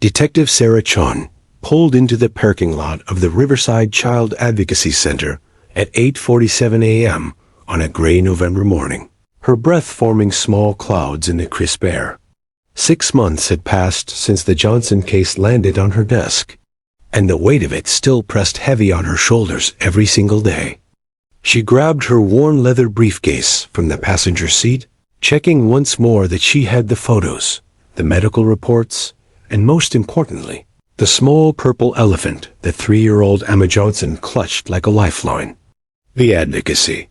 Detective Sarah Chon pulled into the parking lot of the Riverside Child Advocacy Center at 8:47 a.m. on a gray November morning, her breath forming small clouds in the crisp air. 6 months had passed since the Johnson case landed on her desk, and the weight of it still pressed heavy on her shoulders every single day. She grabbed her worn leather briefcase from the passenger seat, checking once more that she had the photos, the medical reports, and most importantly, the small purple elephant that 3-year-old Emma Johnson clutched like a lifeline. The Advocacy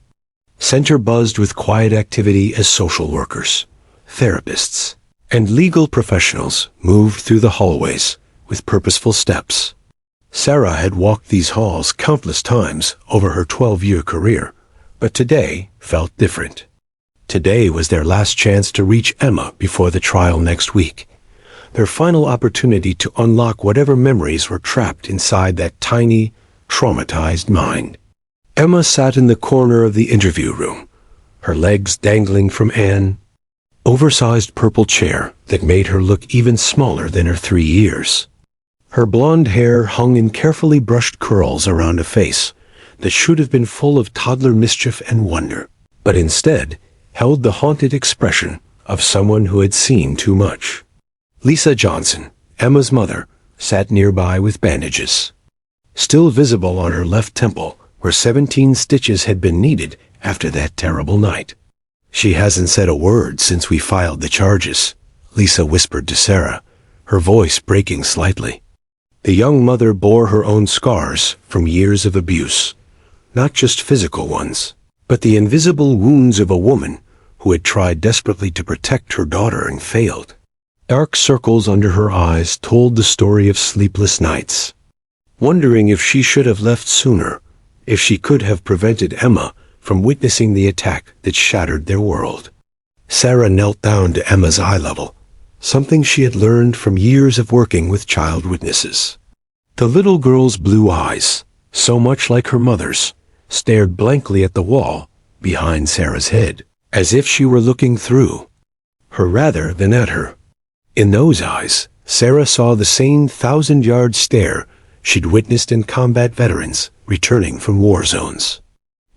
Center buzzed with quiet activity as social workers, therapists, and legal professionals moved through the hallways with purposeful steps. Sarah had walked these halls countless times over her 12-year career, but today felt different. Today was their last chance to reach Emma before the trial next week, their final opportunity to unlock whatever memories were trapped inside that tiny, traumatized mind. Emma sat in the corner of the interview room, her legs dangling from an oversized purple chair that made her look even smaller than her 3 years. Her blonde hair hung in carefully brushed curls around a face that should have been full of toddler mischief and wonder, but instead held the haunted expression of someone who had seen too much. Lisa Johnson, Emma's mother, sat nearby with bandages still visible on her left temple, where 17 stitches had been needed after that terrible night. "She hasn't said a word since we filed the charges," Lisa whispered to Sarah, her voice breaking slightly. The young mother bore her own scars from years of abuse, not just physical ones, but the invisible wounds of a woman who had tried desperately to protect her daughter and failed. Dark circles under her eyes told the story of sleepless nights, wondering if she should have left sooner, if she could have prevented Emma from witnessing the attack that shattered their world. Sarah knelt down to Emma's eye level, something she had learned from years of working with child witnesses. The little girl's blue eyes, so much like her mother's, stared blankly at the wall behind Sarah's head, as if she were looking through her rather than at her. In those eyes, Sarah saw the same 1,000-yard stare she'd witnessed in combat veterans returning from war zones.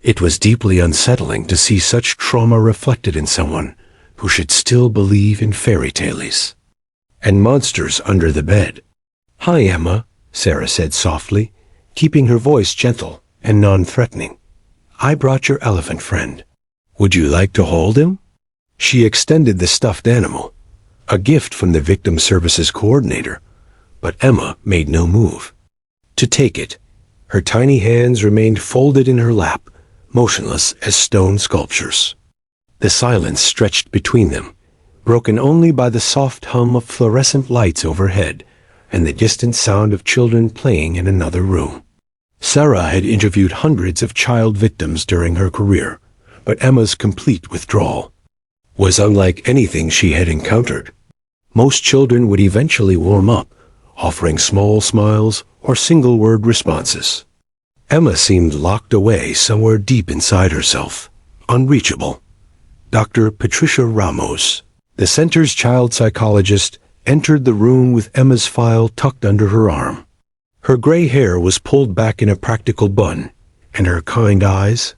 It was deeply unsettling to see such trauma reflected in someone who should still believe in fairy tales and monsters under the bed. "Hi, Emma," Sarah said softly, keeping her voice gentle and non-threatening. "I brought your elephant friend. Would you like to hold him?" She extended the stuffed animal, a gift from the victim services coordinator, but Emma made no move to take it. Her tiny hands remained folded in her lap, motionless as stone sculptures. The silence stretched between them, broken only by the soft hum of fluorescent lights overhead and the distant sound of children playing in another room. Sarah had interviewed hundreds of child victims during her career, but Emma's complete withdrawal was unlike anything she had encountered. Most children would eventually warm up, offering small smiles or single-word responses. Emma seemed locked away somewhere deep inside herself, unreachable. Dr. Patricia Ramos, the center's child psychologist, entered the room with Emma's file tucked under her arm. Her gray hair was pulled back in a practical bun, and her kind eyes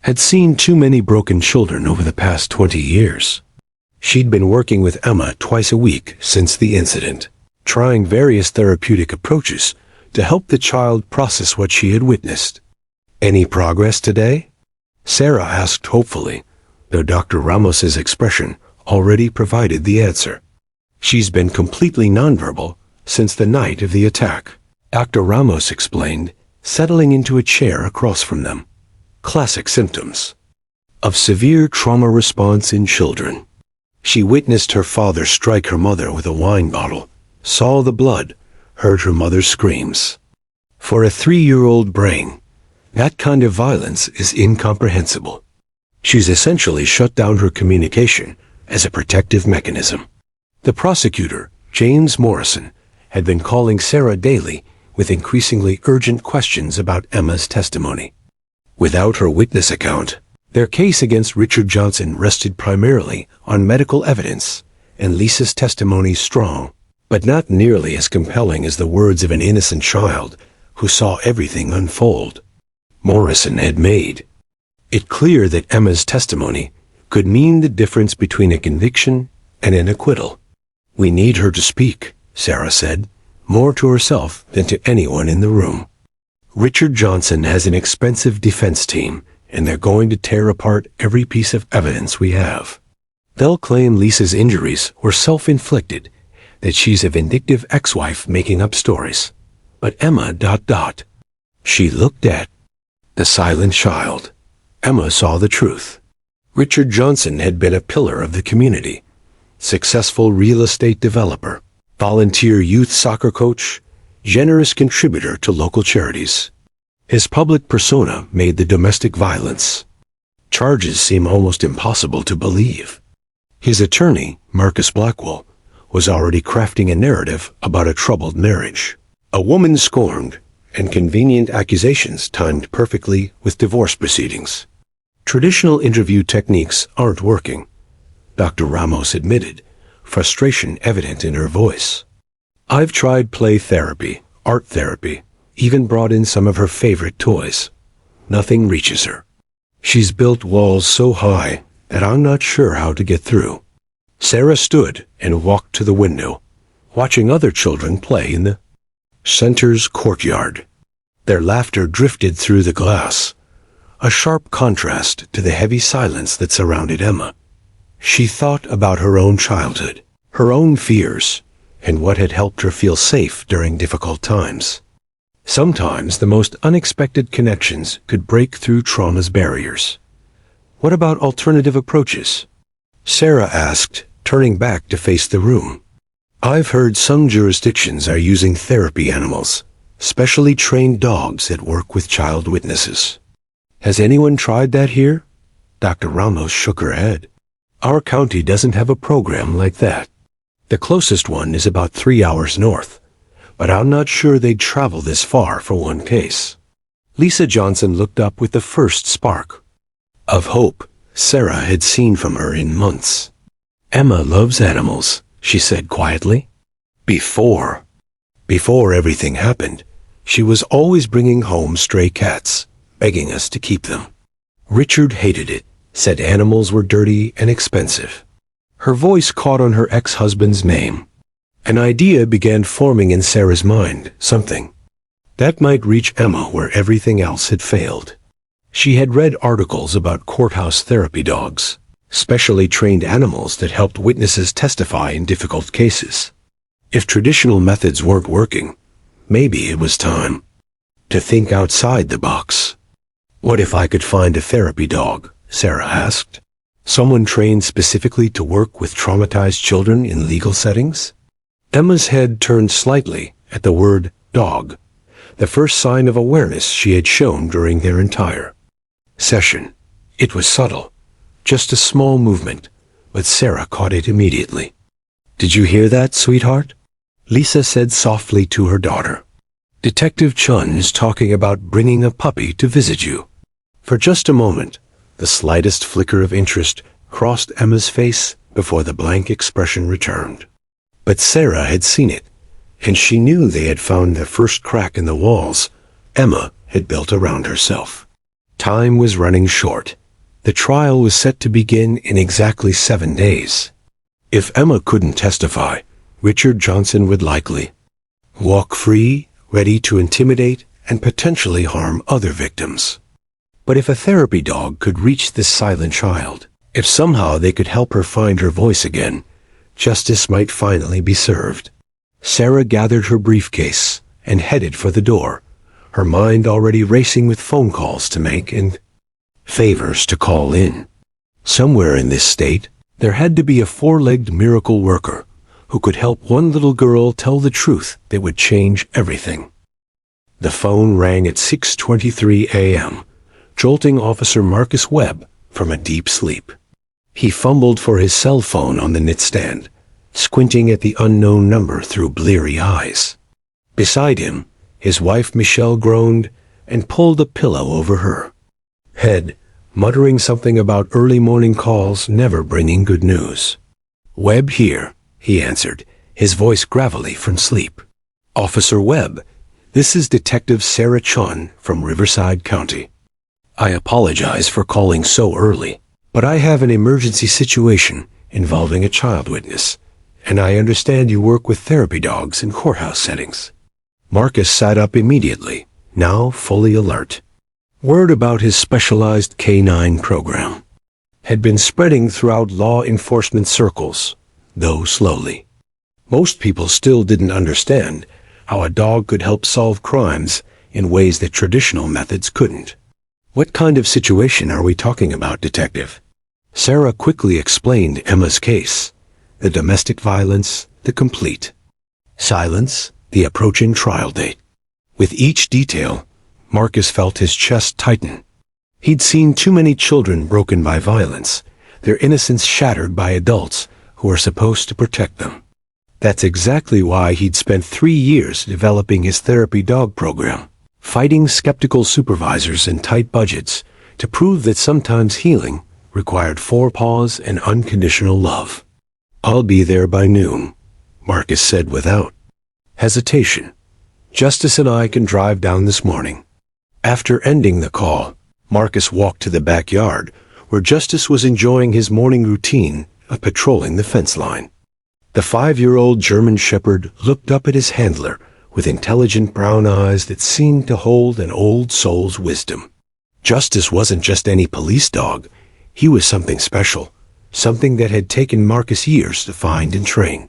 had seen too many broken children over the past 20 years. She'd been working with Emma twice a week since the incident, trying various therapeutic approaches to help the child process what she had witnessed. "Any progress today?" Sarah asked hopefully, though Dr. Ramos's expression already provided the answer. "She's been completely nonverbal since the night of the attack," Dr. Ramos explained, settling into a chair across from them. "Classic symptoms of severe trauma response in children. She witnessed her father strike her mother with a wine bottle, saw the blood, heard her mother's screams. For a 3-year-old brain, that kind of violence is incomprehensible. She's essentially shut down her communication as a protective mechanism." The prosecutor, James Morrison, had been calling Sarah daily with increasingly urgent questions about Emma's testimony. Without her witness account, their case against Richard Johnson rested primarily on medical evidence, and Lisa's testimony strong, but not nearly as compelling as the words of an innocent child who saw everything unfold. Morrison had made it clear that Emma's testimony could mean the difference between a conviction and an acquittal. "We need her to speak," Sarah said, more to herself than to anyone in the room. "Richard Johnson has an expensive defense team, and they're going to tear apart every piece of evidence we have. They'll claim Lisa's injuries were self-inflicted, that she's a vindictive ex-wife making up stories. But Emma... She looked at the silent child. Emma saw the truth. Richard Johnson had been a pillar of the community, successful real estate developer, volunteer youth soccer coach, generous contributor to local charities. His public persona made the domestic violence charges seem almost impossible to believe. His attorney, Marcus Blackwell, was already crafting a narrative about a troubled marriage. A woman scorned, and convenient accusations timed perfectly with divorce proceedings. Traditional interview techniques aren't working, Dr. Ramos admitted, frustration evident in her voice. "I've tried play therapy, art therapy, even brought in some of her favorite toys. Nothing reaches her. She's built walls so high that I'm not sure how to get through." Sarah stood and walked to the window, watching other children play in the center's courtyard. Their laughter drifted through the glass, a sharp contrast to the heavy silence that surrounded Emma. She thought about her own childhood, her own fears, and what had helped her feel safe during difficult times. Sometimes the most unexpected connections could break through trauma's barriers. What about alternative approaches? Sarah asked, turning back to face the room. "I've heard some jurisdictions are using therapy animals, specially trained dogs that work with child witnesses. Has anyone tried that here?" Dr. Ramos shook her head. "Our county doesn't have a program like that. The closest one is about 3 hours north, but I'm not sure they'd travel this far for one case." Lisa Johnson looked up with the first spark of hope Sarah had seen from her in months. "Emma loves animals," she said quietly. Before everything happened, she was always bringing home stray cats, begging us to keep them. Richard hated it, said animals were dirty and expensive. Her voice caught on her ex-husband's name. An idea began forming in Sarah's mind, something that might reach Emma where everything else had failed. She had read articles about courthouse therapy dogs, specially trained animals that helped witnesses testify in difficult cases. If traditional methods weren't working, maybe it was time to think outside the box. "What if I could find a therapy dog?" Sarah asked. "Someone trained specifically to work with traumatized children in legal settings?" Emma's head turned slightly at the word dog, the first sign of awareness she had shown during their entire session. It was subtle, just a small movement, but Sarah caught it immediately. "Did you hear that, sweetheart?" Lisa said softly to her daughter. "Detective Chun is talking about bringing a puppy to visit you." For just a moment, the slightest flicker of interest crossed Emma's face before the blank expression returned. But Sarah had seen it, and she knew they had found the first crack in the walls Emma had built around herself. Time was running short. The trial was set to begin in exactly 7 days. If Emma couldn't testify, Richard Johnson would likely walk free, ready to intimidate and potentially harm other victims. But if a therapy dog could reach this silent child, if somehow they could help her find her voice again, justice might finally be served. Sarah gathered her briefcase and headed for the door, her mind already racing with phone calls to make and favors to call in. Somewhere in this state, there had to be a four-legged miracle worker who could help one little girl tell the truth that would change everything. The phone rang at 6:23 a.m., jolting Officer Marcus Webb from a deep sleep. He fumbled for his cell phone on the nightstand, squinting at the unknown number through bleary eyes. Beside him, his wife Michelle groaned and pulled a pillow over her head, muttering something about early morning calls never bringing good news. "Webb here," he answered, his voice gravelly from sleep. "Officer Webb, this is Detective Sarah Chun from Riverside County. I apologize for calling so early, but I have an emergency situation involving a child witness, and I understand you work with therapy dogs in courthouse settings." Marcus sat up immediately, now fully alert. Word about his specialized K9 program had been spreading throughout law enforcement circles, though slowly. Most people still didn't understand how a dog could help solve crimes in ways that traditional methods couldn't. "What kind of situation are we talking about, Detective?" Sarah quickly explained Emma's case, the domestic violence, the complete silence, the approaching trial date. With each detail, Marcus felt his chest tighten. He'd seen too many children broken by violence, their innocence shattered by adults who are supposed to protect them. That's exactly why he'd spent 3 years developing his therapy dog program, fighting skeptical supervisors and tight budgets to prove that sometimes healing required forepaws and unconditional love. "I'll be there by noon," Marcus said without hesitation. "Justice and I can drive down this morning." After ending the call, Marcus walked to the backyard, where Justice was enjoying his morning routine of patrolling the fence line. The 5-year-old German Shepherd looked up at his handler with intelligent brown eyes that seemed to hold an old soul's wisdom. Justice wasn't just any police dog. He was something special, something that had taken Marcus years to find and train.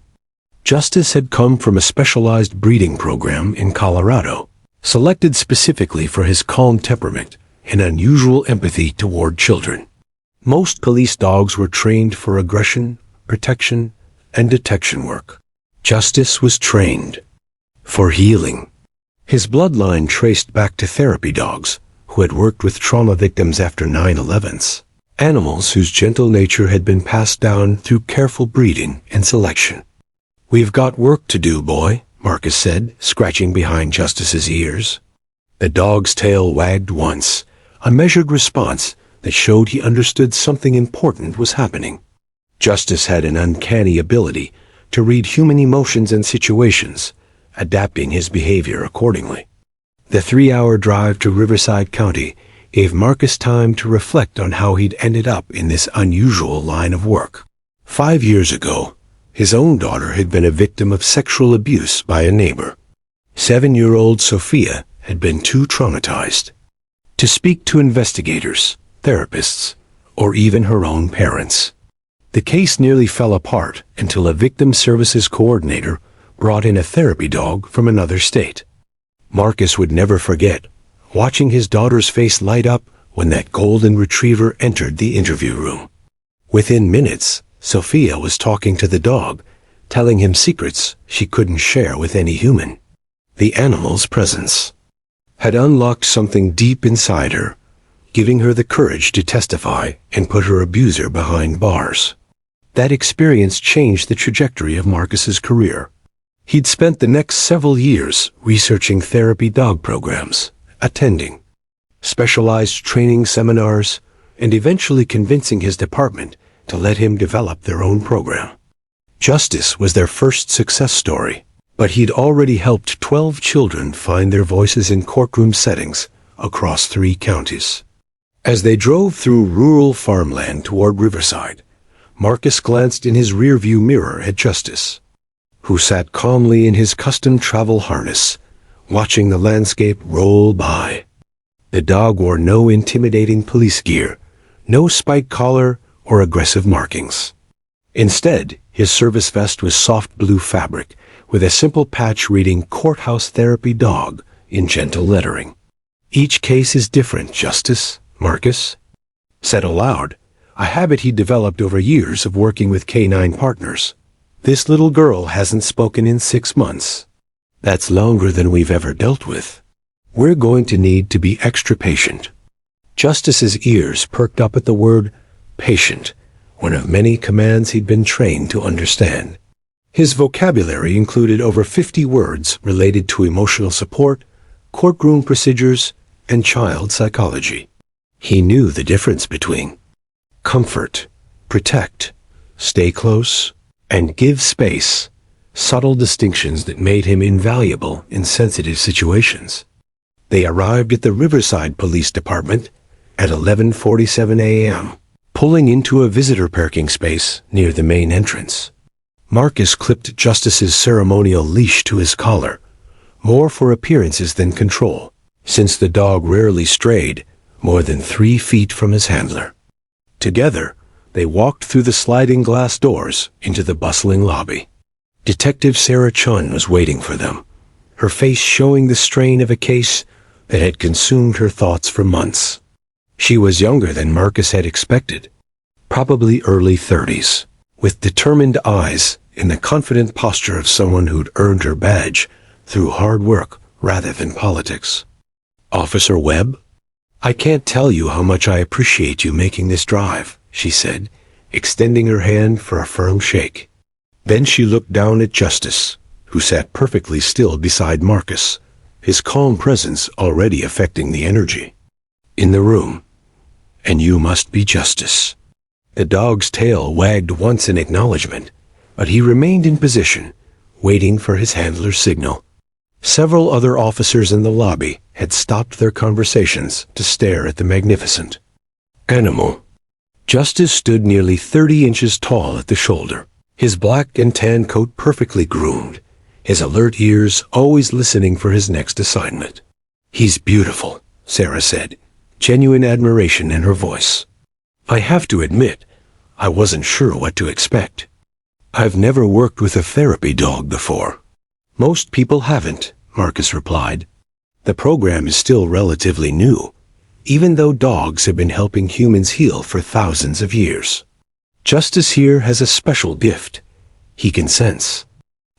Justice had come from a specialized breeding program in Colorado, selected specifically for his calm temperament and unusual empathy toward children. Most police dogs were trained for aggression, protection, and detection work. Justice was trained for healing. His bloodline traced back to therapy dogs who had worked with trauma victims after 9/11s, animals whose gentle nature had been passed down through careful breeding and selection. "We've got work to do, boy," Marcus said, scratching behind Justice's ears. The dog's tail wagged once, a measured response that showed he understood something important was happening. Justice had an uncanny ability to read human emotions and situations, adapting his behavior accordingly. The 3-hour drive to Riverside County gave Marcus time to reflect on how he'd ended up in this unusual line of work. 5 years ago, his own daughter had been a victim of sexual abuse by a neighbor. 7-year-old Sophia had been too traumatized to speak to investigators, therapists, or even her own parents. The case nearly fell apart until a victim services coordinator brought in a therapy dog from another state. Marcus would never forget watching his daughter's face light up when that golden retriever entered the interview room. Within minutes, Sophia was talking to the dog, telling him secrets she couldn't share with any human. The animal's presence had unlocked something deep inside her, giving her the courage to testify and put her abuser behind bars. That experience changed the trajectory of Marcus's career. He'd spent the next several years researching therapy dog programs, attending specialized training seminars, and eventually convincing his department to let him develop their own program. Justice was their first success story, but he'd already helped 12 children find their voices in courtroom settings across 3 counties. As they drove through rural farmland toward Riverside, Marcus glanced in his rearview mirror at Justice, who sat calmly in his custom travel harness, watching the landscape roll by. The dog wore no intimidating police gear, no spiked collar or aggressive markings. Instead, his service vest was soft blue fabric, with a simple patch reading "Courthouse Therapy Dog" in gentle lettering. "Each case is different, Justice," Marcus said aloud, a habit he developed over years of working with K9 partners. "This little girl hasn't spoken in 6 months. That's longer than we've ever dealt with. We're going to need to be extra patient." Justice's ears perked up at the word patient, one of many commands he'd been trained to understand. His vocabulary included over 50 words related to emotional support, courtroom procedures, and child psychology. He knew the difference between comfort, protect, stay close, and give space, subtle distinctions that made him invaluable in sensitive situations. They arrived at the Riverside Police Department at 11:47 a.m., pulling into a visitor parking space near the main entrance. Marcus clipped Justice's ceremonial leash to his collar, more for appearances than control, since the dog rarely strayed more than 3 feet from his handler. Together, they walked through the sliding glass doors into the bustling lobby. Detective Sarah Chun was waiting for them, her face showing the strain of a case that had consumed her thoughts for months. She was younger than Marcus had expected, probably early 30s, with determined eyes and the confident posture of someone who'd earned her badge through hard work rather than politics. "Officer Webb, I can't tell you how much I appreciate you making this drive," she said, extending her hand for a firm shake. Then she looked down at Justice, who sat perfectly still beside Marcus, his calm presence already affecting the energy in the room. "And you must be Justice." The dog's tail wagged once in acknowledgement, but he remained in position, waiting for his handler's signal. Several other officers in the lobby had stopped their conversations to stare at the magnificent animal. Justice stood nearly 30 inches tall at the shoulder, his black and tan coat perfectly groomed, his alert ears always listening for his next assignment. "He's beautiful," Sarah said, genuine admiration in her voice. "I have to admit, I wasn't sure what to expect. I've never worked with a therapy dog before." "Most people haven't," Marcus replied. "The program is still relatively new, even though dogs have been helping humans heal for thousands of years. Justice here has a special gift. He can sense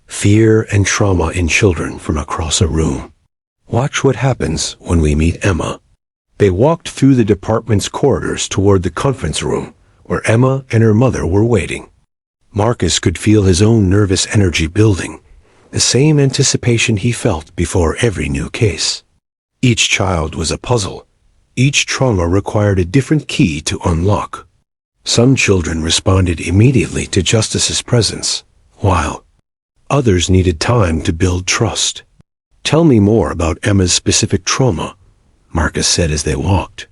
fear and trauma in children from across a room. Watch what happens when we meet Emma." They walked through the department's corridors toward the conference room, where Emma and her mother were waiting. Marcus could feel his own nervous energy building, the same anticipation he felt before every new case. Each child was a puzzle. Each trauma required a different key to unlock. Some children responded immediately to Justice's presence, while others needed time to build trust. "Tell me more about Emma's specific trauma," Marcus said as they walked.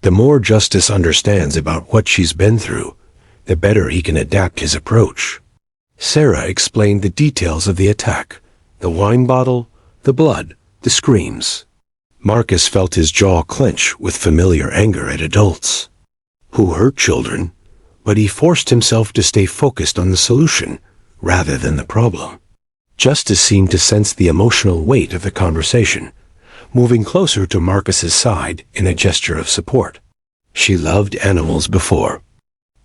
"The more Justice understands about what she's been through, the better he can adapt his approach." Sarah explained the details of the attack, the wine bottle, the blood, the screams. Marcus felt his jaw clench with familiar anger at adults who hurt children, but he forced himself to stay focused on the solution rather than the problem. Justice seemed to sense the emotional weight of the conversation, moving closer to Marcus's side in a gesture of support. "She loved animals before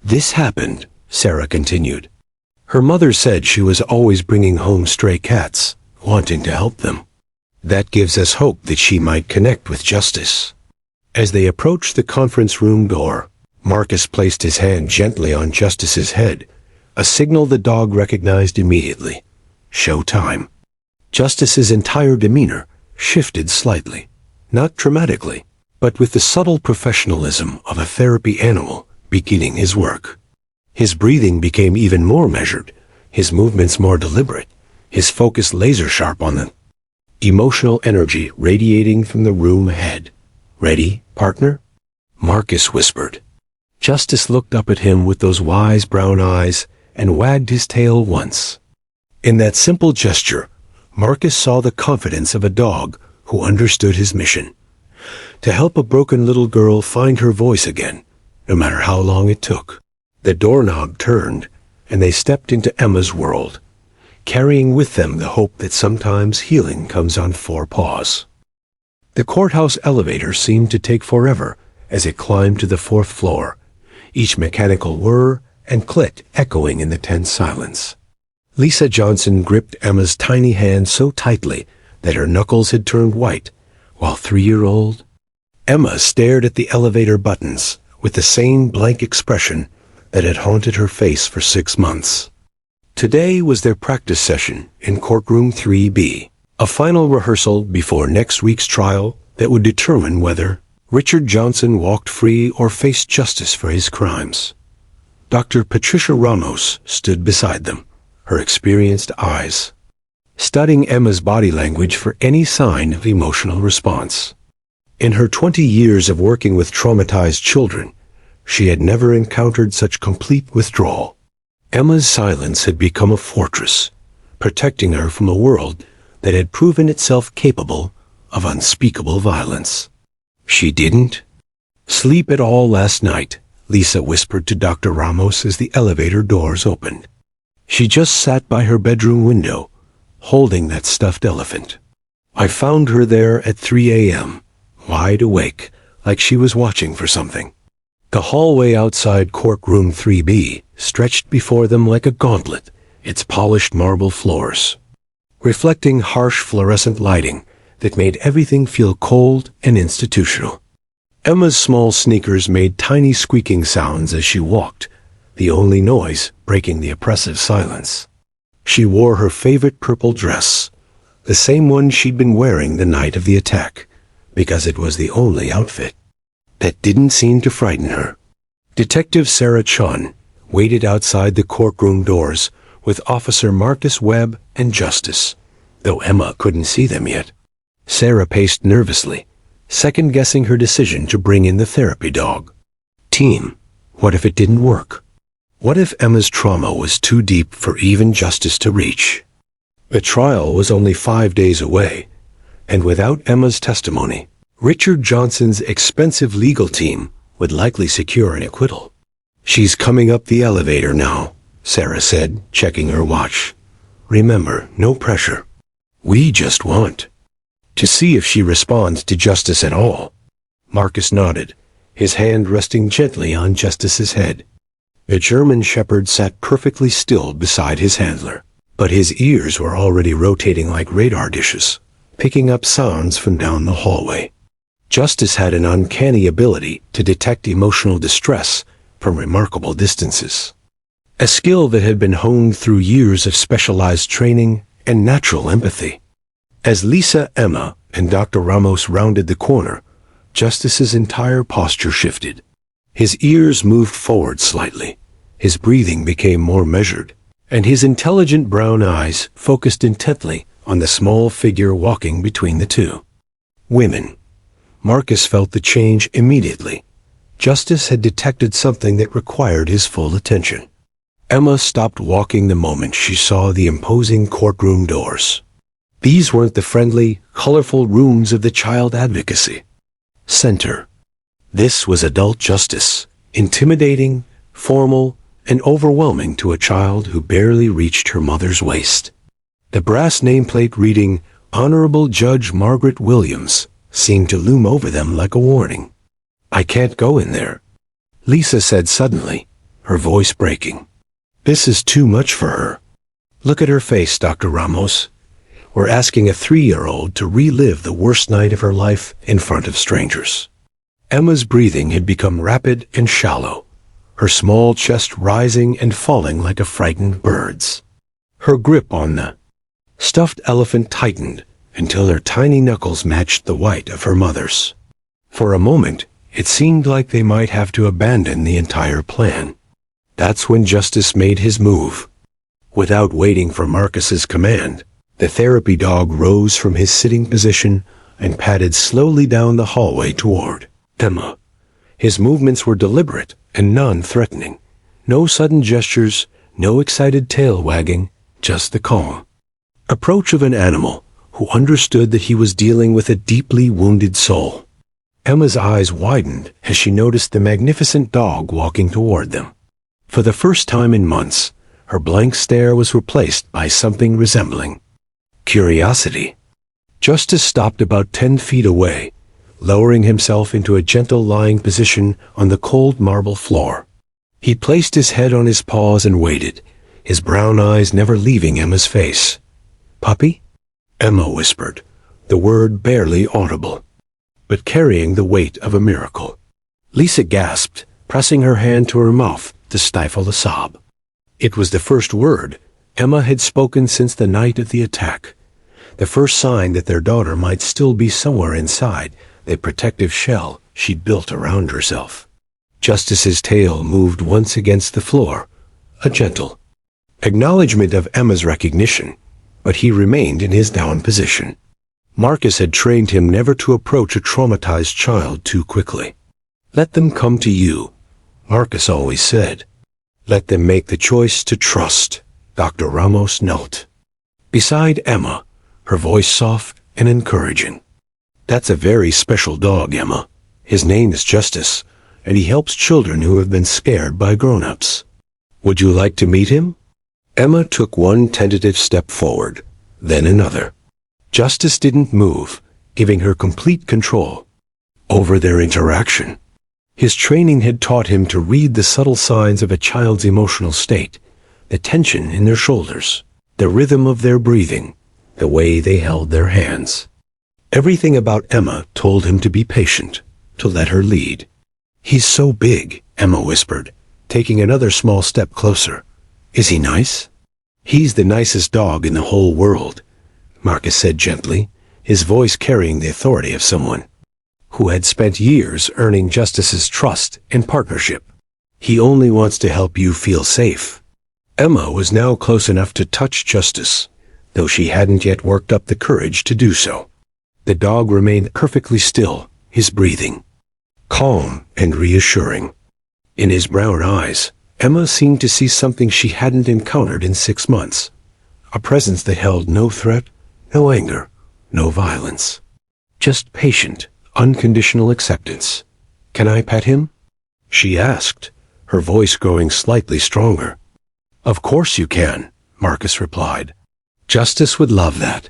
this happened," Sarah continued. "Her mother said she was always bringing home stray cats, wanting to help them. That gives us hope that she might connect with Justice." As they approached the conference room door, Marcus placed his hand gently on Justice's head, a signal the dog recognized immediately. Show time. Justice's entire demeanor shifted slightly, not dramatically, but with the subtle professionalism of a therapy animal beginning his work. His breathing became even more measured, his movements more deliberate, his focus laser-sharp on the emotional energy radiating from the room ahead. "Ready, partner?" Marcus whispered. Justice looked up at him with those wise brown eyes and wagged his tail once. In that simple gesture, Marcus saw the confidence of a dog who understood his mission: to help a broken little girl find her voice again, no matter how long it took. The doorknob turned, and they stepped into Emma's world, carrying with them the hope that sometimes healing comes on 4 paws. The courthouse elevator seemed to take forever as it climbed to the 4th floor, each mechanical whir and click echoing in the tense silence. Lisa Johnson gripped Emma's tiny hand so tightly that her knuckles had turned white, while 3-year-old Emma stared at the elevator buttons with the same blank expression that had haunted her face for 6 months. Today was their practice session in courtroom 3B, a final rehearsal before next week's trial that would determine whether Richard Johnson walked free or faced justice for his crimes. Dr. Patricia Ramos stood beside them, her experienced eyes, studying Emma's body language for any sign of emotional response. In her 20 years of working with traumatized children, she had never encountered such complete withdrawal. Emma's silence had become a fortress, protecting her from a world that had proven itself capable of unspeakable violence. "She didn't sleep at all last night," Lisa whispered to Dr. Ramos as the elevator doors opened. "She just sat by her bedroom window, holding that stuffed elephant. I found her there at 3 a.m., wide awake, like she was watching for something." The hallway outside Courtroom 3B stretched before them like a gauntlet, its polished marble floors reflecting harsh fluorescent lighting that made everything feel cold and institutional. Emma's small sneakers made tiny squeaking sounds as she walked, the only noise breaking the oppressive silence. She wore her favorite purple dress, the same one she'd been wearing the night of the attack, because it was the only outfit that didn't seem to frighten her. Detective Sarah Chun waited outside the courtroom doors with Officer Marcus Webb and Justice, though Emma couldn't see them yet. Sarah paced nervously, second-guessing her decision to bring in the therapy dog. Team, what if it didn't work? What if Emma's trauma was too deep for even Justice to reach? The trial was only 5 days away, and without Emma's testimony, Richard Johnson's expensive legal team would likely secure an acquittal. "She's coming up the elevator now," Sarah said, checking her watch. "Remember, no pressure. We just want to see if she responds to Justice at all." Marcus nodded, his hand resting gently on Justice's head. The German shepherd sat perfectly still beside his handler, but his ears were already rotating like radar dishes, picking up sounds from down the hallway. Justice had an uncanny ability to detect emotional distress from remarkable distances, a skill that had been honed through years of specialized training and natural empathy. As Lisa, Emma, and Dr. Ramos rounded the corner, Justice's entire posture shifted. His ears moved forward slightly, his breathing became more measured, and his intelligent brown eyes focused intently on the small figure walking between the two women. Marcus felt the change immediately. Justice had detected something that required his full attention. Emma stopped walking the moment she saw the imposing courtroom doors. These weren't the friendly, colorful rooms of the Child Advocacy Center. This was adult justice, intimidating, formal, and overwhelming to a child who barely reached her mother's waist. The brass nameplate reading, "Honorable Judge Margaret Williams," seemed to loom over them like a warning. "I can't go in there," Lisa said suddenly, her voice breaking. "This is too much for her. Look at her face, Dr. Ramos. We're asking a 3-year-old to relive the worst night of her life in front of strangers." Emma's breathing had become rapid and shallow, her small chest rising and falling like a frightened bird's. Her grip on the stuffed elephant tightened until her tiny knuckles matched the white of her mother's. For a moment, it seemed like they might have to abandon the entire plan. That's when Justice made his move. Without waiting for Marcus's command, the therapy dog rose from his sitting position and padded slowly down the hallway toward Emma. His movements were deliberate and non-threatening. No sudden gestures, no excited tail wagging, just the calm approach of an animal who understood that he was dealing with a deeply wounded soul. Emma's eyes widened as she noticed the magnificent dog walking toward them. For the first time in months, her blank stare was replaced by something resembling curiosity. Justice stopped about 10 feet away, lowering himself into a gentle lying position on the cold marble floor. He placed his head on his paws and waited, his brown eyes never leaving Emma's face. "Puppy?" Emma whispered, the word barely audible, but carrying the weight of a miracle. Lisa gasped, pressing her hand to her mouth to stifle a sob. It was the first word Emma had spoken since the night of the attack, the first sign that their daughter might still be somewhere inside the protective shell she'd built around herself. Justice's tail moved once against the floor, a gentle acknowledgement of Emma's recognition, but he remained in his down position. Marcus had trained him never to approach a traumatized child too quickly. Let them come to you, Marcus always said. Let them make the choice to trust. Dr. Ramos knelt beside Emma, her voice soft and encouraging. That's a very special dog, Emma. His name is Justice, and he helps children who have been scared by grown-ups. Would you like to meet him? Emma took one tentative step forward, then another. Justice didn't move, giving her complete control over their interaction. His training had taught him to read the subtle signs of a child's emotional state, the tension in their shoulders, the rhythm of their breathing, the way they held their hands. Everything about Emma told him to be patient, to let her lead. He's so big, Emma whispered, taking another small step closer. Is he nice? He's the nicest dog in the whole world, Marcus said gently, his voice carrying the authority of someone who had spent years earning Justice's trust and partnership. He only wants to help you feel safe. Emma was now close enough to touch Justice, though she hadn't yet worked up the courage to do so. The dog remained perfectly still, his breathing calm and reassuring. In his brown eyes, Emma seemed to see something she hadn't encountered in 6 months, a presence that held no threat, no anger, no violence. Just patient, unconditional acceptance. Can I pet him? She asked, her voice growing slightly stronger. Of course you can, Marcus replied. Justice would love that.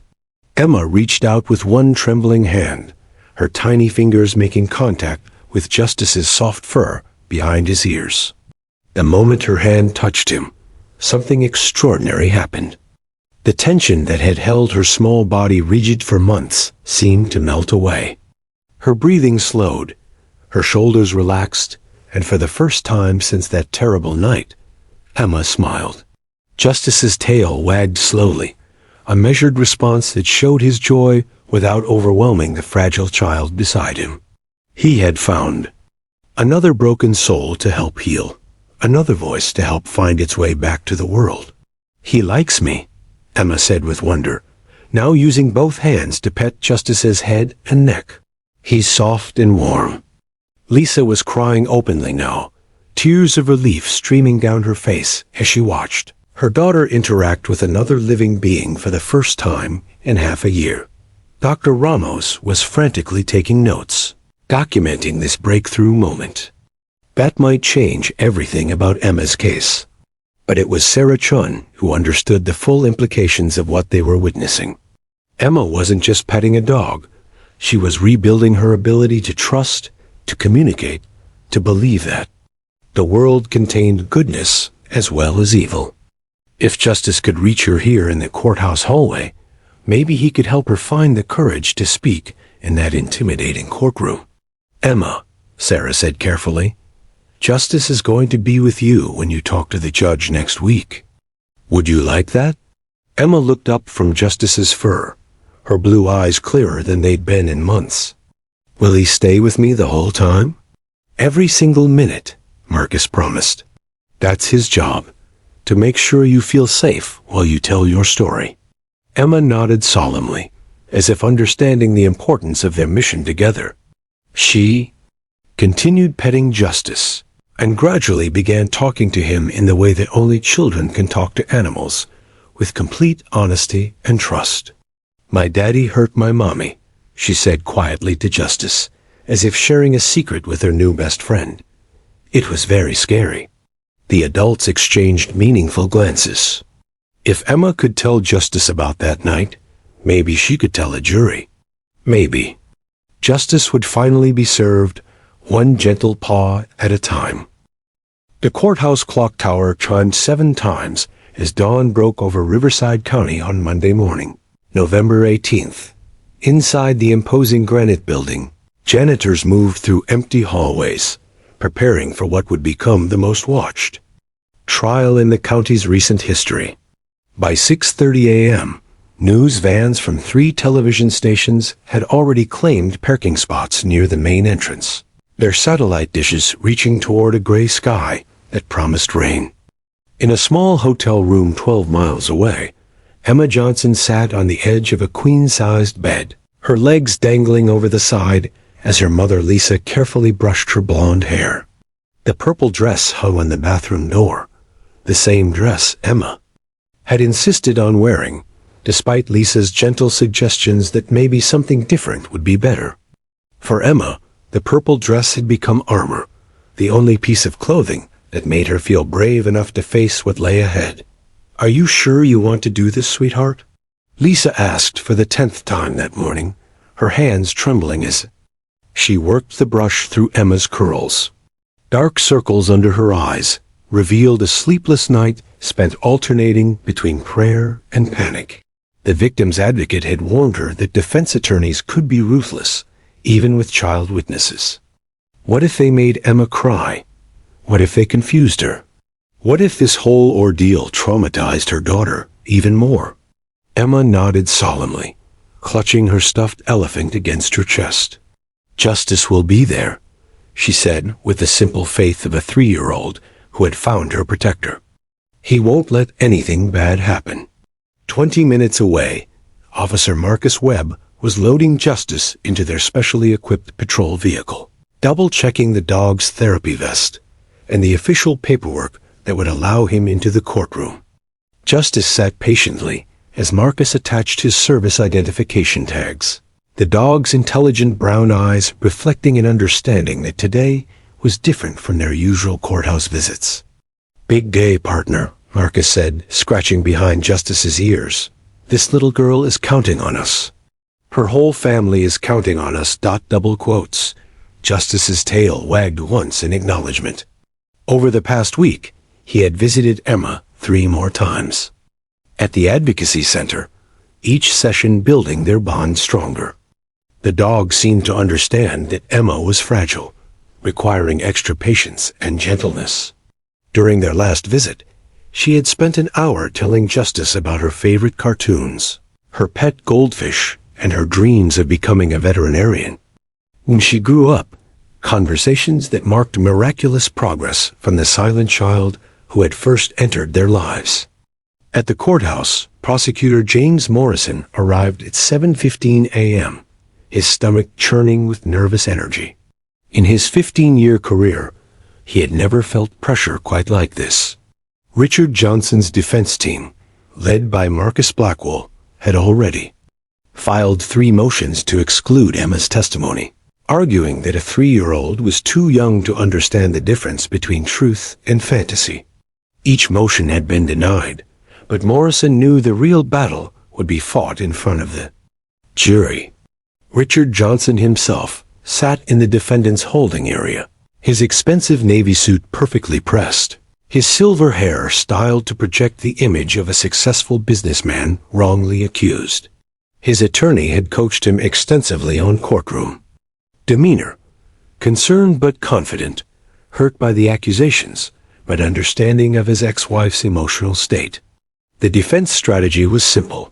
Emma reached out with one trembling hand, her tiny fingers making contact with Justice's soft fur behind his ears. The moment her hand touched him, something extraordinary happened. The tension that had held her small body rigid for months seemed to melt away. Her breathing slowed, her shoulders relaxed, and for the first time since that terrible night, Emma smiled. Justice's tail wagged slowly, a measured response that showed his joy without overwhelming the fragile child beside him. He had found another broken soul to help heal, another voice to help find its way back to the world. He likes me, Emma said with wonder, now using both hands to pet Justice's head and neck. He's soft and warm. Lisa was crying openly now, tears of relief streaming down her face as she watched her daughter interact with another living being for the first time in half a year. Dr. Ramos was frantically taking notes, documenting this breakthrough moment. That might change everything about Emma's case. But it was Sarah Chun who understood the full implications of what they were witnessing. Emma wasn't just petting a dog. She was rebuilding her ability to trust, to communicate, to believe that the world contained goodness as well as evil. If Justice could reach her here in the courthouse hallway, maybe he could help her find the courage to speak in that intimidating courtroom. Emma, Sarah said carefully, Justice is going to be with you when you talk to the judge next week. Would you like that? Emma looked up from Justice's fur, her blue eyes clearer than they'd been in months. Will he stay with me the whole time? Every single minute, Marcus promised. That's his job, to make sure you feel safe while you tell your story. Emma nodded solemnly, as if understanding the importance of their mission together. She continued petting Justice, and gradually began talking to him in the way that only children can talk to animals, with complete honesty and trust. My daddy hurt my mommy, she said quietly to Justice, as if sharing a secret with her new best friend. It was very scary. The adults exchanged meaningful glances. If Emma could tell Justice about that night, maybe she could tell a jury. Maybe justice would finally be served, one gentle paw at a time. The courthouse clock tower chimed 7 times as dawn broke over Riverside County on Monday morning, November 18th. Inside the imposing granite building, janitors moved through empty hallways, preparing for what would become the most watched trial in the county's recent history. By 6:30 a.m., news vans from 3 television stations had already claimed parking spots near the main entrance, their satellite dishes reaching toward a gray sky that promised rain. In a small hotel room 12 miles away, Emma Johnson sat on the edge of a queen-sized bed, her legs dangling over the side as her mother Lisa carefully brushed her blonde hair. The purple dress hung on the bathroom door, the same dress Emma had insisted on wearing, despite Lisa's gentle suggestions that maybe something different would be better. For Emma, the purple dress had become armor, the only piece of clothing that made her feel brave enough to face what lay ahead. "Are you sure you want to do this, sweetheart?" Lisa asked for the 10th time that morning, her hands trembling as she worked the brush through Emma's curls. Dark circles under her eyes revealed a sleepless night spent alternating between prayer and panic. The victim's advocate had warned her that defense attorneys could be ruthless, even with child witnesses. What if they made Emma cry? What if they confused her? What if this whole ordeal traumatized her daughter even more? Emma nodded solemnly, clutching her stuffed elephant against her chest. "Justice will be there," she said with the simple faith of a 3-year-old who had found her protector. "He won't let anything bad happen." 20 minutes away, Officer Marcus Webb was loading Justice into their specially equipped patrol vehicle, double-checking the dog's therapy vest and the official paperwork that would allow him into the courtroom. Justice sat patiently as Marcus attached his service identification tags, the dog's intelligent brown eyes reflecting an understanding that today was different from their usual courthouse visits. "Big day, partner," Marcus said, scratching behind Justice's ears. "This little girl is counting on us. Her whole family is counting on us." Double quotes. Justice's tail wagged once in acknowledgement. Over the past week, he had visited Emma 3 more times. At the Advocacy Center, each session building their bond stronger. The dog seemed to understand that Emma was fragile, requiring extra patience and gentleness. During their last visit, she had spent an hour telling Justice about her favorite cartoons, her pet goldfish, and her dreams of becoming a veterinarian. When she grew up, conversations that marked miraculous progress from the silent child who had first entered their lives. At the courthouse, Prosecutor James Morrison arrived at 7:15 a.m., his stomach churning with nervous energy. In his 15-year career, he had never felt pressure quite like this. Richard Johnson's defense team, led by Marcus Blackwell, had already filed 3 motions to exclude Emma's testimony, arguing that a 3-year-old was too young to understand the difference between truth and fantasy. Each motion had been denied, but Morrison knew the real battle would be fought in front of the jury. Richard Johnson himself sat in the defendant's holding area, his expensive Navy suit perfectly pressed, his silver hair styled to project the image of a successful businessman wrongly accused. His attorney had coached him extensively on courtroom demeanor, concerned but confident, hurt by the accusations, but understanding of his ex-wife's emotional state. The defense strategy was simple: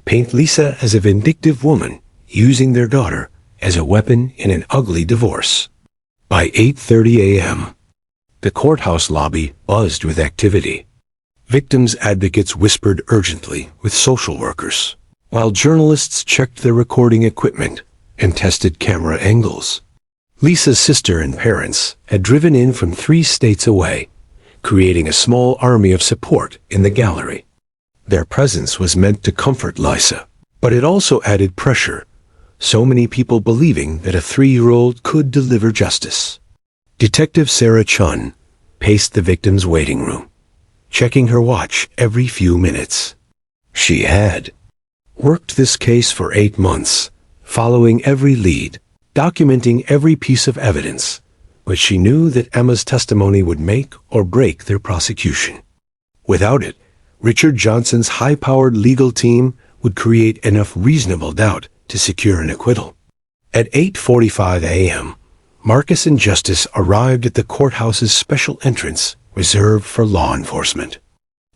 paint Lisa as a vindictive woman, using their daughter as a weapon in an ugly divorce. By 8:30 a.m., the courthouse lobby buzzed with activity. Victims' advocates whispered urgently with social workers, while journalists checked their recording equipment and tested camera angles. Lisa's sister and parents had driven in from 3 states away, creating a small army of support in the gallery. Their presence was meant to comfort Lisa, but it also added pressure, so many people believing that a 3-year-old could deliver justice. Detective Sarah Chun paced the victim's waiting room, checking her watch every few minutes. She had worked this case for 8 months, following every lead, documenting every piece of evidence, but she knew that Emma's testimony would make or break their prosecution. Without it, Richard Johnson's high-powered legal team would create enough reasonable doubt to secure an acquittal. At 8:45 a.m., Marcus and Justice arrived at the courthouse's special entrance reserved for law enforcement.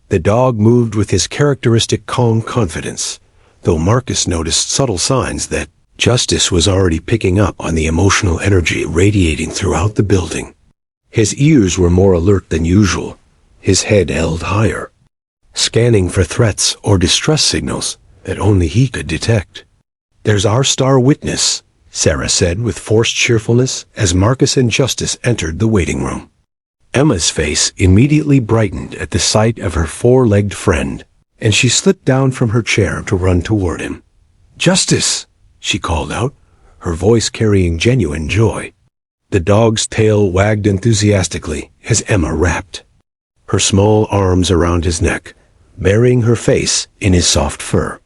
The dog moved with his characteristic calm confidence, though Marcus noticed subtle signs that Justice was already picking up on the emotional energy radiating throughout the building. His ears were more alert than usual, his head held higher, scanning for threats or distress signals that only he could detect. "There's our star witness," Sarah said with forced cheerfulness as Marcus and Justice entered the waiting room. Emma's face immediately brightened at the sight of her four-legged friend, and she slipped down from her chair to run toward him. "Justice!" she called out, her voice carrying genuine joy. The dog's tail wagged enthusiastically as Emma rapped, her small arms around his neck, burying her face in his soft fur.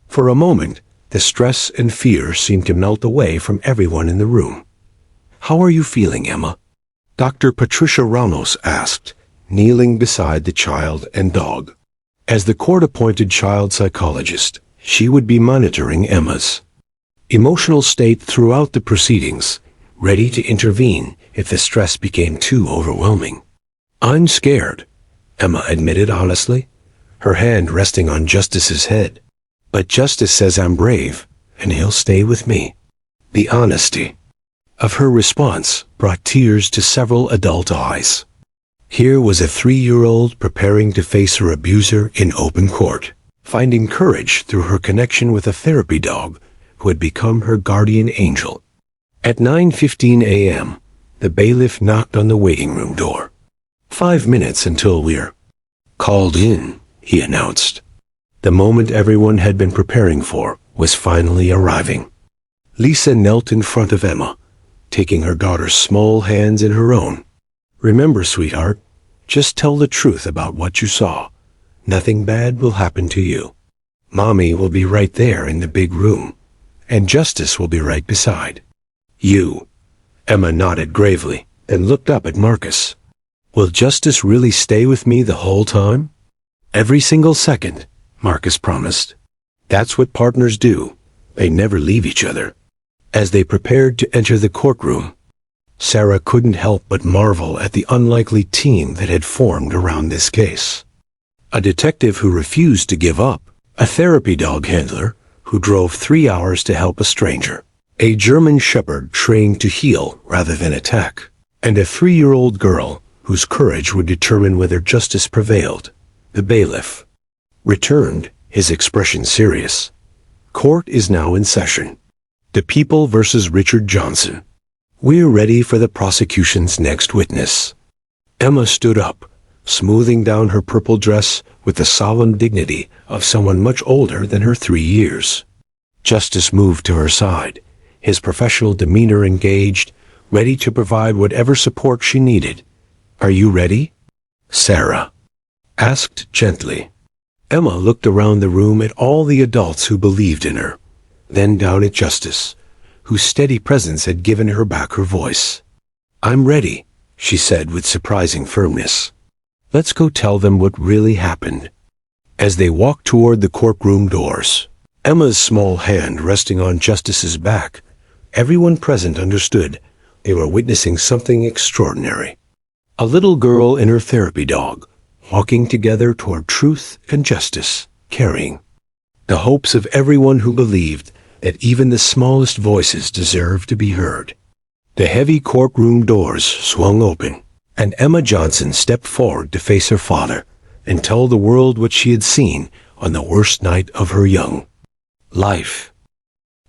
For a moment, the stress and fear seemed to melt away from everyone in the room. "How are you feeling, Emma?" Dr. Patricia Ramos asked, kneeling beside the child and dog. As the court-appointed child psychologist, she would be monitoring Emma's emotional state throughout the proceedings, ready to intervene if the stress became too overwhelming. "I'm scared," Emma admitted honestly, her hand resting on Justice's head. "But Justice says I'm brave, and he'll stay with me." The honesty of her response brought tears to several adult eyes. Here was a 3-year-old preparing to face her abuser in open court, finding courage through her connection with a therapy dog who had become her guardian angel. At 9:15 a.m., the bailiff knocked on the waiting room door. "5 minutes until we're called in," he announced. The moment everyone had been preparing for was finally arriving. Lisa knelt in front of Emma, taking her daughter's small hands in her own. "Remember, sweetheart, just tell the truth about what you saw. Nothing bad will happen to you. Mommy will be right there in the big room, and Justice will be right beside you." Emma nodded gravely, then looked up at Marcus. "Will Justice really stay with me the whole time?" "Every single second," Marcus promised. "That's what partners do. They never leave each other." As they prepared to enter the courtroom, Sarah couldn't help but marvel at the unlikely team that had formed around this case. A detective who refused to give up, a therapy dog handler who drove 3 hours to help a stranger, a German shepherd trained to heal rather than attack, and a 3-year-old girl whose courage would determine whether justice prevailed. The bailiff returned, his expression serious. "Court is now in session. The People versus Richard Johnson. We're ready for the prosecution's next witness." Emma stood up, smoothing down her purple dress with the solemn dignity of someone much older than her 3 years. Justice moved to her side, his professional demeanor engaged, ready to provide whatever support she needed. "Are you ready?" Sarah asked gently. Emma looked around the room at all the adults who believed in her, then down at Justice, whose steady presence had given her back her voice. "I'm ready," she said with surprising firmness. "Let's go tell them what really happened." As they walked toward the courtroom doors, Emma's small hand resting on Justice's back, everyone present understood they were witnessing something extraordinary. A little girl and her therapy dog, walking together toward truth and justice, carrying the hopes of everyone who believed that even the smallest voices deserved to be heard. The heavy courtroom doors swung open, and Emma Johnson stepped forward to face her father and tell the world what she had seen on the worst night of her young life.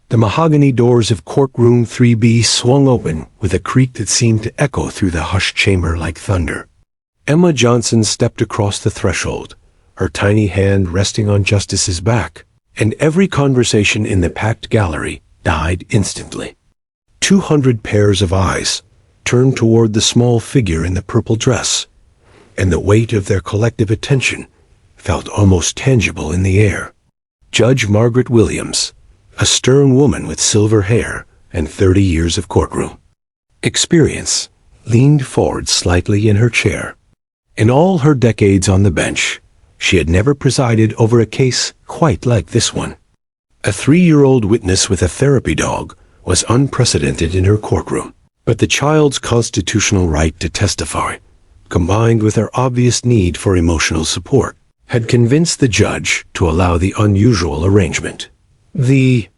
The mahogany doors of courtroom 3B swung open with a creak that seemed to echo through the hushed chamber like thunder. Emma Johnson stepped across the threshold, her tiny hand resting on Justice's back, and every conversation in the packed gallery died instantly. 200 pairs of eyes turned toward the small figure in the purple dress, and the weight of their collective attention felt almost tangible in the air. Judge Margaret Williams, a stern woman with silver hair and 30 years of courtroom experience, leaned forward slightly in her chair. In all her decades on the bench, she had never presided over a case quite like this one. A 3-year-old witness with a therapy dog was unprecedented in her courtroom, but the child's constitutional right to testify, combined with her obvious need for emotional support, had convinced the judge to allow the unusual arrangement. The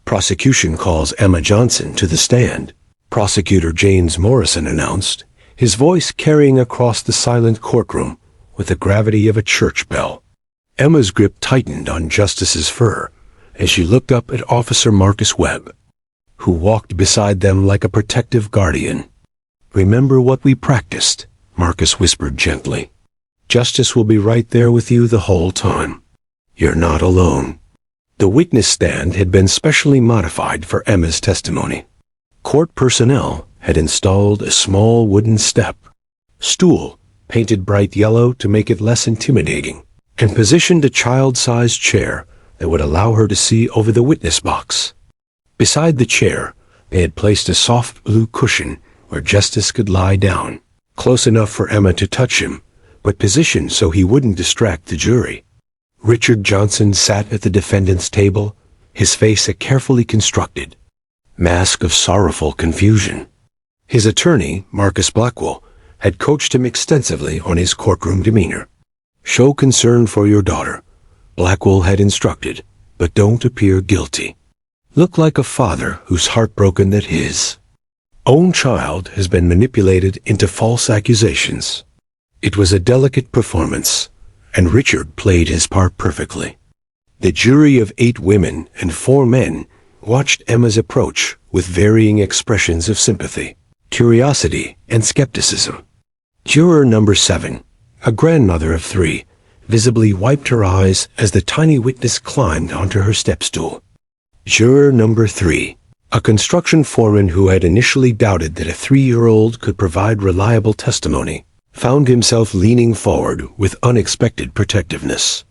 prosecution calls Emma Johnson to the stand, Prosecutor James Morrison announced, his voice carrying across the silent courtroom with the gravity of a church bell. Emma's grip tightened on Justice's fur as she looked up at Officer Marcus Webb, who walked beside them like a protective guardian. "Remember what we practiced," Marcus whispered gently. "Justice will be right there with you the whole time. You're not alone." The witness stand had been specially modified for Emma's testimony. Court personnel had installed a small wooden stool, painted bright yellow to make it less intimidating, and positioned a child-sized chair that would allow her to see over the witness box. Beside the chair, they had placed a soft blue cushion where Justice could lie down, close enough for Emma to touch him, but positioned so he wouldn't distract the jury. Richard Johnson sat at the defendant's table, his face a carefully constructed mask of sorrowful confusion. His attorney, Marcus Blackwell, had coached him extensively on his courtroom demeanor. "Show concern for your daughter," Blackwell had instructed, "but don't appear guilty. Look like a father who's heartbroken that his own child has been manipulated into false accusations." It was a delicate performance, and Richard played his part perfectly. The jury of 8 women and 4 men watched Emma's approach with varying expressions of sympathy, curiosity, and skepticism. Juror number 7, a grandmother of 3, visibly wiped her eyes as the tiny witness climbed onto her step-stool. Juror number 3, a construction foreman who had initially doubted that a 3-year-old could provide reliable testimony, found himself leaning forward with unexpected protectiveness.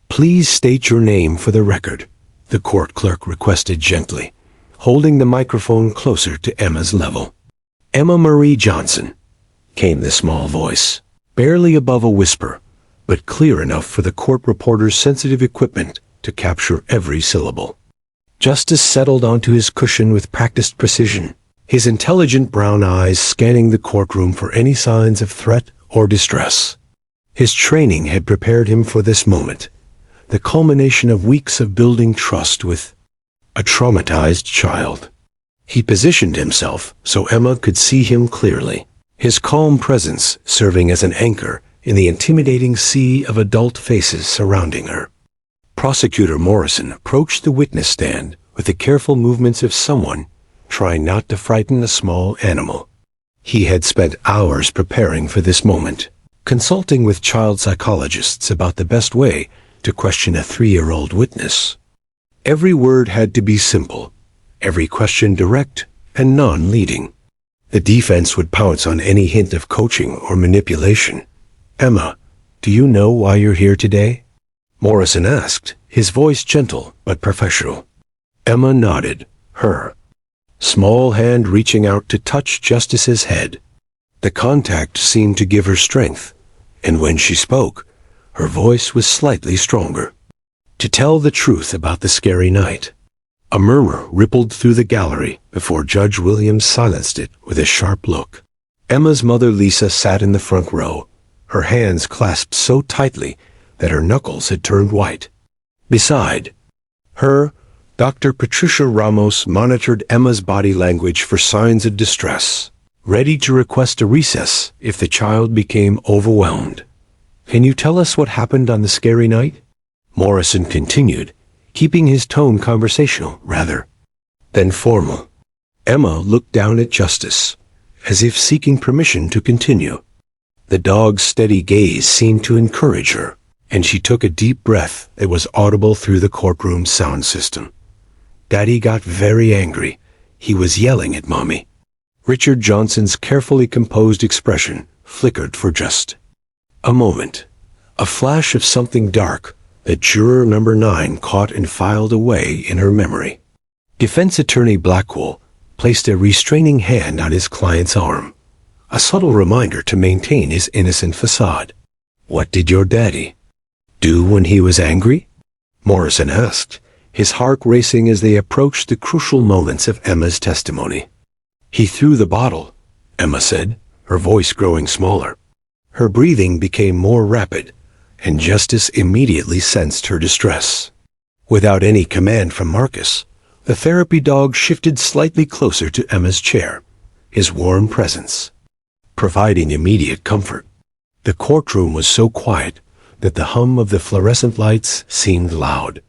"Please state your name for the record," the court clerk requested gently, holding the microphone closer to Emma's level. "Emma Marie Johnson," came the small voice, barely above a whisper, but clear enough for the court reporter's sensitive equipment to capture every syllable. Justice settled onto his cushion with practiced precision, his intelligent brown eyes scanning the courtroom for any signs of threat or distress. His training had prepared him for this moment, the culmination of weeks of building trust with a traumatized child. He positioned himself so Emma could see him clearly, his calm presence serving as an anchor in the intimidating sea of adult faces surrounding her. Prosecutor Morrison approached the witness stand with the careful movements of someone trying not to frighten a small animal. He had spent hours preparing for this moment, consulting with child psychologists about the best way to question a 3-year-old witness. Every word had to be simple, every question direct and non-leading. The defense would pounce on any hint of coaching or manipulation. "Emma, do you know why you're here today?" Morrison asked, his voice gentle but professional. Emma nodded, her small hand reaching out to touch Justice's head. The contact seemed to give her strength, and when she spoke, her voice was slightly stronger. "To tell the truth about the scary night." A murmur rippled through the gallery before Judge Williams silenced it with a sharp look. Emma's mother Lisa sat in the front row, her hands clasped so tightly that her knuckles had turned white. Beside her, Dr. Patricia Ramos monitored Emma's body language for signs of distress, ready to request a recess if the child became overwhelmed. "Can you tell us what happened on the scary night?" Morrison continued, keeping his tone conversational rather than formal. Emma looked down at Justice, as if seeking permission to continue. The dog's steady gaze seemed to encourage her, and she took a deep breath that was audible through the courtroom's sound system. "Daddy got very angry. He was yelling at Mommy." Richard Johnson's carefully composed expression flickered for just a moment. A flash of something dark that juror number 9 caught and filed away in her memory. Defense attorney Blackwell placed a restraining hand on his client's arm, a subtle reminder to maintain his innocent facade. "What did your daddy do when he was angry?" Morrison asked, his heart racing as they approached the crucial moments of Emma's testimony. "He threw the bottle," Emma said, her voice growing smaller. Her breathing became more rapid, and Justice immediately sensed her distress. Without any command from Marcus, the therapy dog shifted slightly closer to Emma's chair, his warm presence providing immediate comfort. The courtroom was so quiet that the hum of the fluorescent lights seemed loud.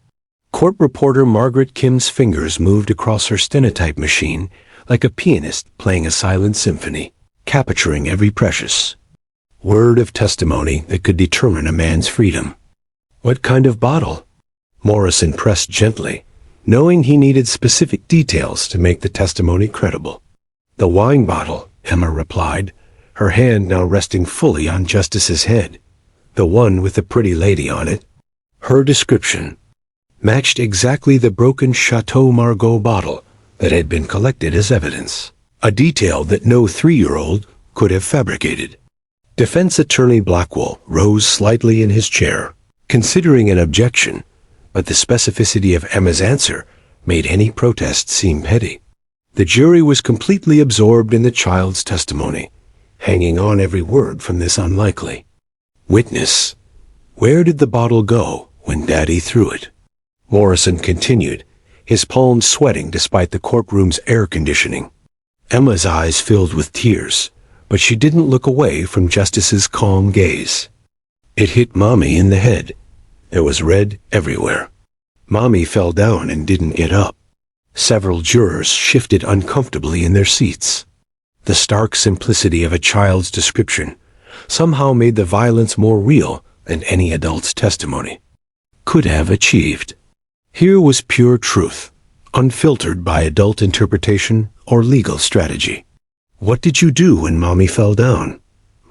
Court reporter Margaret Kim's fingers moved across her stenotype machine like a pianist playing a silent symphony, capturing every precious word of testimony that could determine a man's freedom. What kind of bottle? Morrison pressed gently, knowing he needed specific details to make the testimony credible. The wine bottle, Emma replied, her hand now resting fully on Justice's head. The one with the pretty lady on it. Her description matched exactly the broken Chateau Margaux bottle that had been collected as evidence, a detail that no 3-year-old could have fabricated. Defense Attorney Blackwell rose slightly in his chair, considering an objection, but the specificity of Emma's answer made any protest seem petty. The jury was completely absorbed in the child's testimony, hanging on every word from this unlikely witness. Where did the bottle go when Daddy threw it? Morrison continued, his palms sweating despite the courtroom's air conditioning. Emma's eyes filled with tears, but she didn't look away from Justice's calm gaze. It hit Mommy in the head. There was red everywhere. Mommy fell down and didn't get up. Several jurors shifted uncomfortably in their seats. The stark simplicity of a child's description somehow made the violence more real than any adult's testimony could have achieved. Here was pure truth, unfiltered by adult interpretation or legal strategy. "What did you do when Mommy fell down?"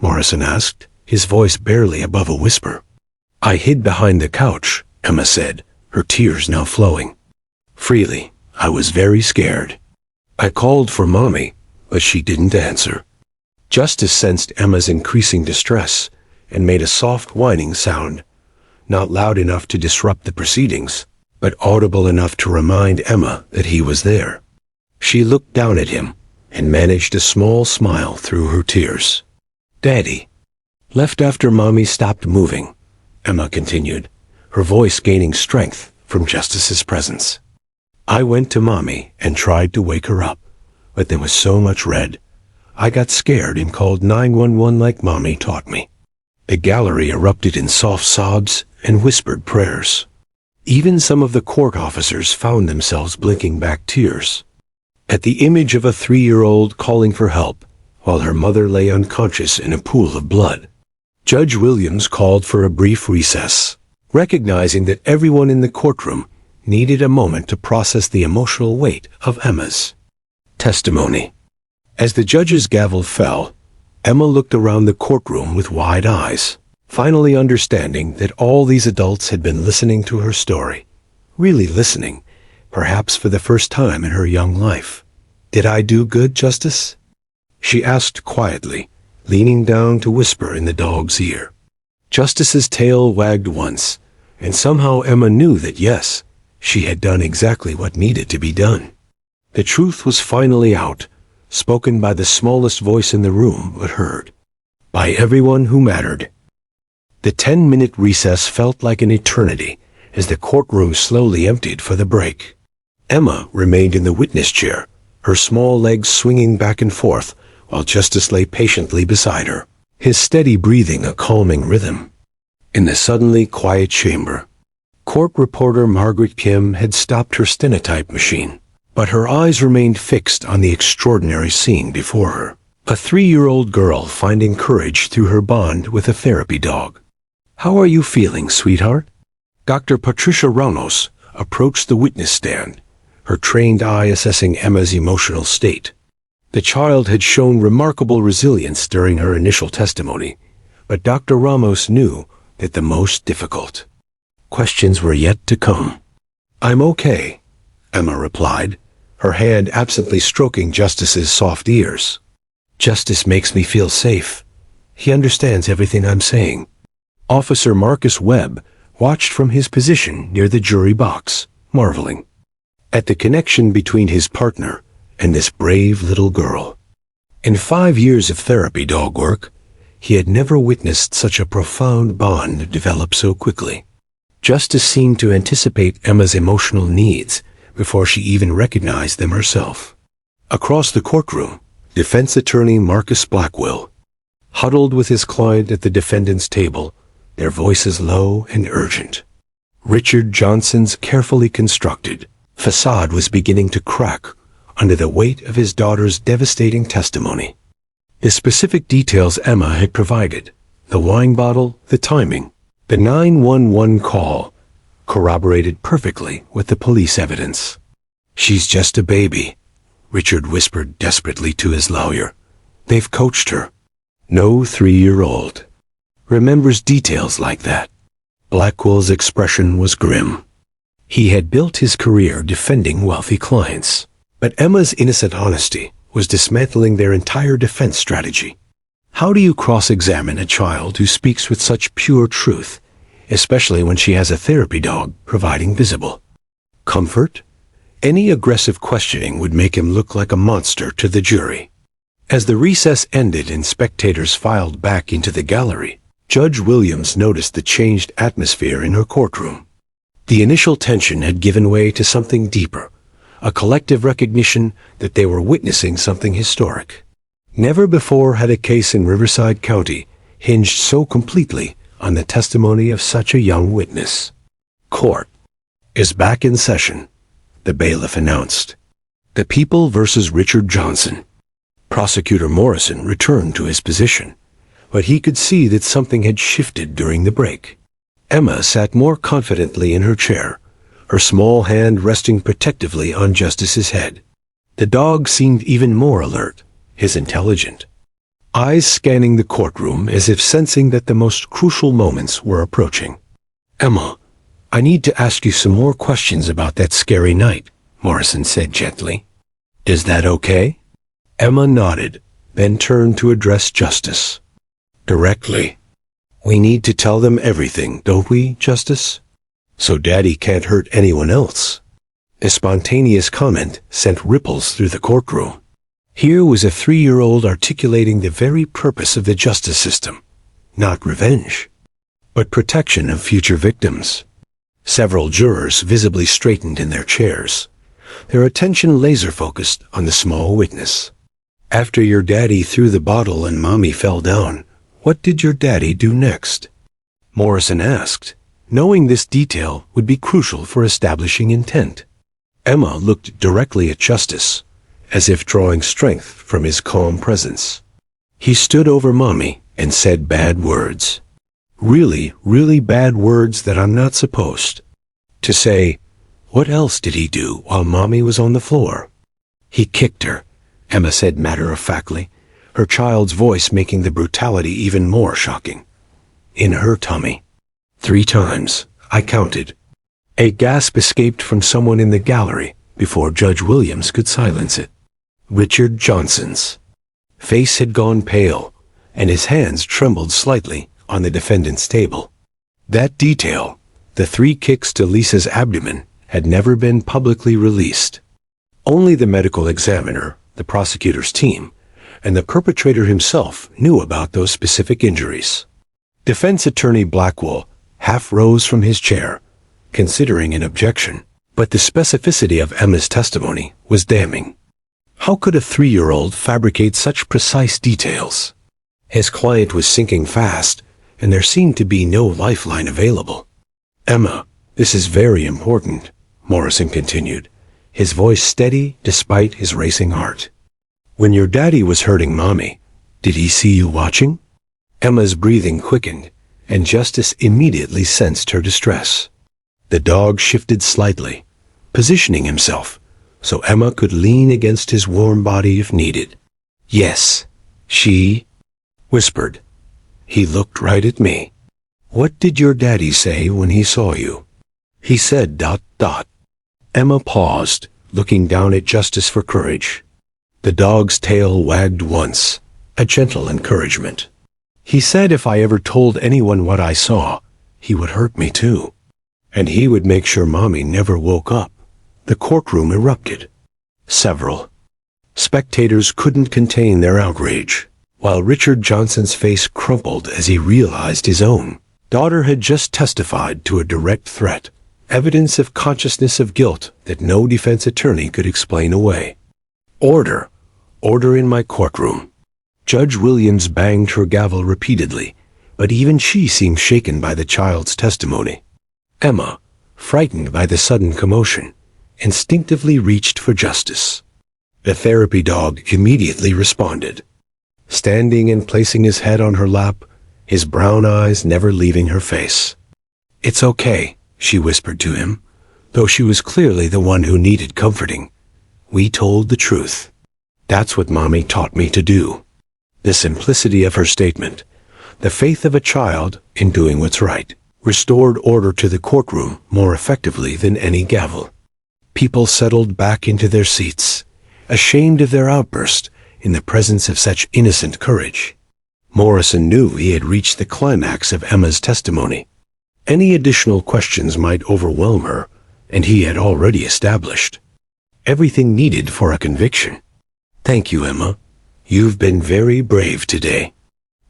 Morrison asked, his voice barely above a whisper. "I hid behind the couch," Emma said, her tears now flowing. "Freely, I was very scared. I called for Mommy, but she didn't answer." Justice sensed Emma's increasing distress and made a soft whining sound, not loud enough to disrupt the proceedings, but audible enough to remind Emma that he was there. She looked down at him and managed a small smile through her tears. "Daddy left after Mommy stopped moving," Emma continued, her voice gaining strength from Justice's presence. "I went to Mommy and tried to wake her up, but there was so much red. I got scared and called 911 like Mommy taught me." The gallery erupted in soft sobs and whispered prayers. Even some of the court officers found themselves blinking back tears at the image of a 3-year-old calling for help while her mother lay unconscious in a pool of blood. Judge Williams called for a brief recess, recognizing that everyone in the courtroom needed a moment to process the emotional weight of Emma's testimony. As the judge's gavel fell, Emma looked around the courtroom with wide eyes, finally understanding that all these adults had been listening to her story. Really listening, perhaps for the first time in her young life. "Did I do good, Justice?" she asked quietly, leaning down to whisper in the dog's ear. Justice's tail wagged once, and somehow Emma knew that yes, she had done exactly what needed to be done. The truth was finally out, spoken by the smallest voice in the room but heard by everyone who mattered. The 10-minute recess felt like an eternity as the courtroom slowly emptied for the break. Emma remained in the witness chair, her small legs swinging back and forth while Justice lay patiently beside her, his steady breathing a calming rhythm. In the suddenly quiet chamber, court reporter Margaret Kim had stopped her stenotype machine, but her eyes remained fixed on the extraordinary scene before her. A 3-year-old girl finding courage through her bond with a therapy dog. "How are you feeling, sweetheart?" Dr. Patricia Ramos approached the witness stand, her trained eye assessing Emma's emotional state. The child had shown remarkable resilience during her initial testimony, but Dr. Ramos knew that the most difficult questions were yet to come. "I'm okay," Emma replied, her hand absently stroking Justice's soft ears. "Justice makes me feel safe. He understands everything I'm saying." Officer Marcus Webb watched from his position near the jury box, marveling at the connection between his partner and this brave little girl. In 5 years of therapy dog work, he had never witnessed such a profound bond develop so quickly. Justice seemed to anticipate Emma's emotional needs before she even recognized them herself. Across the courtroom, defense attorney Marcus Blackwell huddled with his client at the defendant's table, their voices low and urgent. Richard Johnson's carefully constructed facade was beginning to crack under the weight of his daughter's devastating testimony. The specific details Emma had provided, the wine bottle, the timing, the 911 call, corroborated perfectly with the police evidence. "She's just a baby," Richard whispered desperately to his lawyer. "They've coached her. No 3-year-old remembers details like that." Blackwell's expression was grim. He had built his career defending wealthy clients, but Emma's innocent honesty was dismantling their entire defense strategy. How do you cross-examine a child who speaks with such pure truth, especially when she has a therapy dog providing visible comfort? Any aggressive questioning would make him look like a monster to the jury. As the recess ended and spectators filed back into the gallery, Judge Williams noticed the changed atmosphere in her courtroom. The initial tension had given way to something deeper, a collective recognition that they were witnessing something historic. Never before had a case in Riverside County hinged so completely on the testimony of such a young witness. "Court is back in session," the bailiff announced. "The People versus Richard Johnson." Prosecutor Morrison returned to his position, but he could see that something had shifted during the break. Emma sat more confidently in her chair, her small hand resting protectively on Justice's head. The dog seemed even more alert, his intelligent eyes scanning the courtroom as if sensing that the most crucial moments were approaching. "Emma, I need to ask you some more questions about that scary night," Morrison said gently. "Is that okay?" Emma nodded, then turned to address Justice directly. "We need to tell them everything, don't we, Justice? So Daddy can't hurt anyone else." A spontaneous comment sent ripples through the courtroom. Here was a 3-year-old articulating the very purpose of the justice system, not revenge, but protection of future victims. Several jurors visibly straightened in their chairs, their attention laser-focused on the small witness. "After your daddy threw the bottle and Mommy fell down, what did your daddy do next?" Morrison asked, knowing this detail would be crucial for establishing intent. Emma looked directly at Justice, as if drawing strength from his calm presence. "He stood over Mommy and said bad words. Really, really bad words that I'm not supposed to say. What else did he do while Mommy was on the floor?" "He kicked her," Emma said matter-of-factly, her child's voice making the brutality even more shocking. "In her tummy. 3 times, I counted." A gasp escaped from someone in the gallery before Judge Williams could silence it. Richard Johnson's face had gone pale, and his hands trembled slightly on the defendant's table. That detail, the 3 kicks to Lisa's abdomen, had never been publicly released. Only the medical examiner, the prosecutor's team, and the perpetrator himself knew about those specific injuries. Defense attorney Blackwell half rose from his chair, considering an objection, but the specificity of Emma's testimony was damning. How could a 3-year-old fabricate such precise details? His client was sinking fast, and there seemed to be no lifeline available. "Emma, this is very important," Morrison continued, his voice steady despite his racing heart. "When your daddy was hurting Mommy, did he see you watching?" Emma's breathing quickened, and Justice immediately sensed her distress. The dog shifted slightly, positioning himself so Emma could lean against his warm body if needed. "Yes, she whispered. He looked right at me." "What did your daddy say when he saw you?" "He said ... Emma paused, looking down at Justice for courage. The dog's tail wagged once, a gentle encouragement. "He said if I ever told anyone what I saw, he would hurt me too. And he would make sure Mommy never woke up." The courtroom erupted. Several spectators couldn't contain their outrage, while Richard Johnson's face crumpled as he realized his own daughter had just testified to a direct threat, evidence of consciousness of guilt that no defense attorney could explain away. "Order! Order in my courtroom!" Judge Williams banged her gavel repeatedly, but even she seemed shaken by the child's testimony. Emma, frightened by the sudden commotion, instinctively reached for justice. The therapy dog immediately responded, standing and placing his head on her lap, his brown eyes never leaving her face. "It's okay," she whispered to him, though she was clearly the one who needed comforting. "We told the truth. That's what Mommy taught me to do." The simplicity of her statement, the faith of a child in doing what's right, restored order to the courtroom more effectively than any gavel. People settled back into their seats, ashamed of their outburst in the presence of such innocent courage. Morrison knew he had reached the climax of Emma's testimony. Any additional questions might overwhelm her, and he had already established everything needed for a conviction. "Thank you, Emma. You've been very brave today."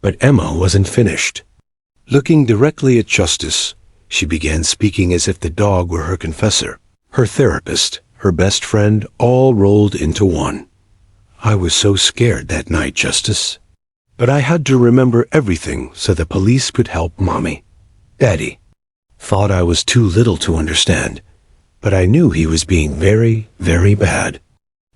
But Emma wasn't finished. Looking directly at Justice, she began speaking as if the dog were her confessor, her therapist, her best friend, all rolled into one. "I was so scared that night, Justice. But I had to remember everything so the police could help Mommy. Daddy thought I was too little to understand, but I knew he was being very, very bad."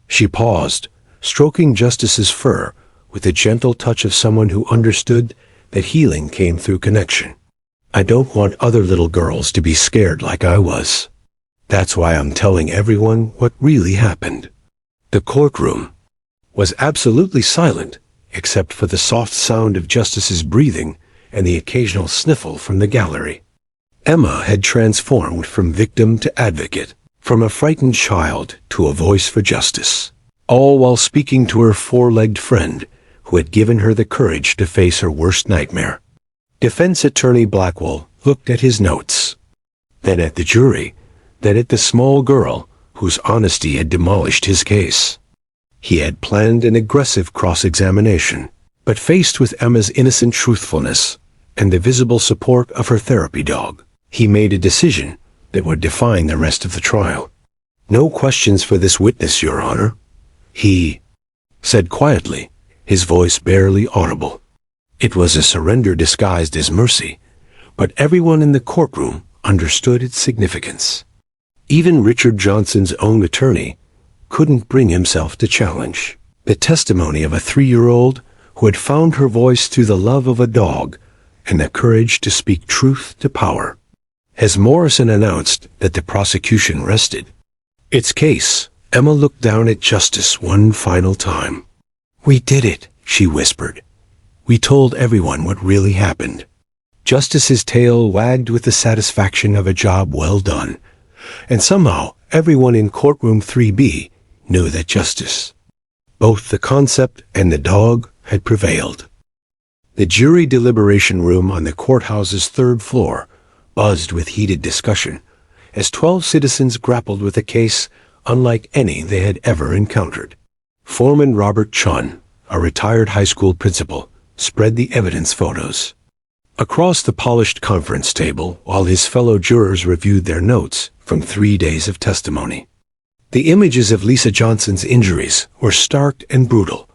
She paused, stroking Justice's fur with the gentle touch of someone who understood that healing came through connection. "I don't want other little girls to be scared like I was. That's why I'm telling everyone what really happened." The courtroom was absolutely silent, except for the soft sound of Justice's breathing and the occasional sniffle from the gallery. Emma had transformed from victim to advocate, from a frightened child to a voice for justice, all while speaking to her four-legged friend who had given her the courage to face her worst nightmare. Defense attorney Blackwell looked at his notes, then at the jury, then at the small girl whose honesty had demolished his case. He had planned an aggressive cross-examination, but faced with Emma's innocent truthfulness and the visible support of her therapy dog, he made a decision that would define the rest of the trial. "No questions for this witness, Your Honor," he said quietly, his voice barely audible. It was a surrender disguised as mercy, but everyone in the courtroom understood its significance. Even Richard Johnson's own attorney couldn't bring himself to challenge the testimony of a 3-year-old who had found her voice through the love of a dog and the courage to speak truth to power. As Morrison announced that the prosecution rested its case, Emma looked down at Justice one final time. "We did it," she whispered. "We told everyone what really happened." Justice's tail wagged with the satisfaction of a job well done, and somehow everyone in courtroom 3B knew that justice, both the concept and the dog, had prevailed. The jury deliberation room on the courthouse's 3rd floor buzzed with heated discussion as 12 citizens grappled with a case unlike any they had ever encountered. Foreman Robert Chun, a retired high school principal, spread the evidence photos across the polished conference table while his fellow jurors reviewed their notes from 3 days of testimony. The images of Lisa Johnson's injuries were stark and brutal.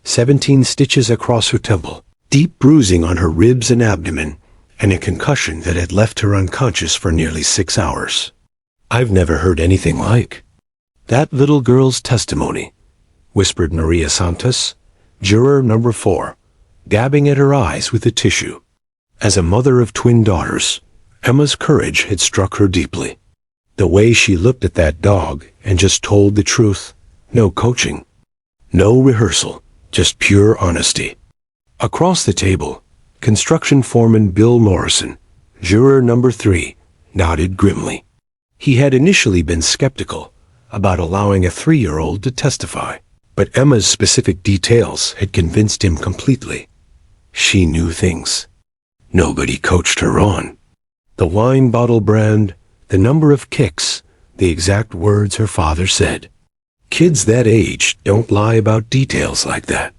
17 stitches across her temple, deep bruising on her ribs and abdomen, and a concussion that had left her unconscious for nearly 6 hours. "I've never heard anything like that little girl's testimony," whispered Maria Santos, juror number 4, dabbing at her eyes with a tissue. As a mother of twin daughters, Emma's courage had struck her deeply. The way she looked at that dog and just told the truth, no coaching, no rehearsal, just pure honesty. Across the table, construction foreman Bill Morrison, juror number 3, nodded grimly. He had initially been skeptical about allowing a 3-year-old to testify, but Emma's specific details had convinced him completely. She knew things nobody coached her on. The wine bottle brand, the number of kicks, the exact words her father said. Kids that age don't lie about details like that.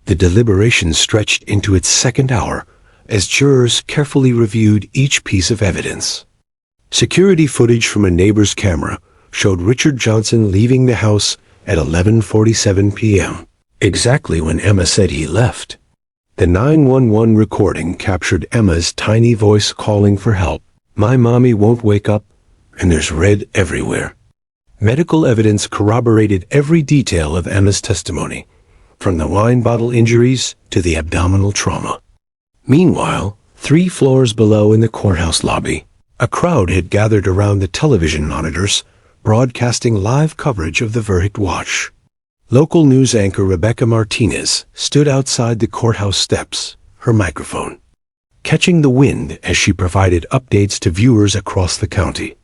The deliberation stretched into its 2nd hour as jurors carefully reviewed each piece of evidence. Security footage from a neighbor's camera showed Richard Johnson leaving the house at 11:47 p.m. exactly when Emma said he left. The 911 recording captured Emma's tiny voice calling for help. "My mommy won't wake up, and there's red everywhere." Medical evidence corroborated every detail of Emma's testimony, from the wine bottle injuries to the abdominal trauma. Meanwhile, 3 floors below in the courthouse lobby, a crowd had gathered around the television monitors, broadcasting live coverage of the verdict watch. Local news anchor Rebecca Martinez stood outside the courthouse steps, her microphone catching the wind as she provided updates to viewers across the county.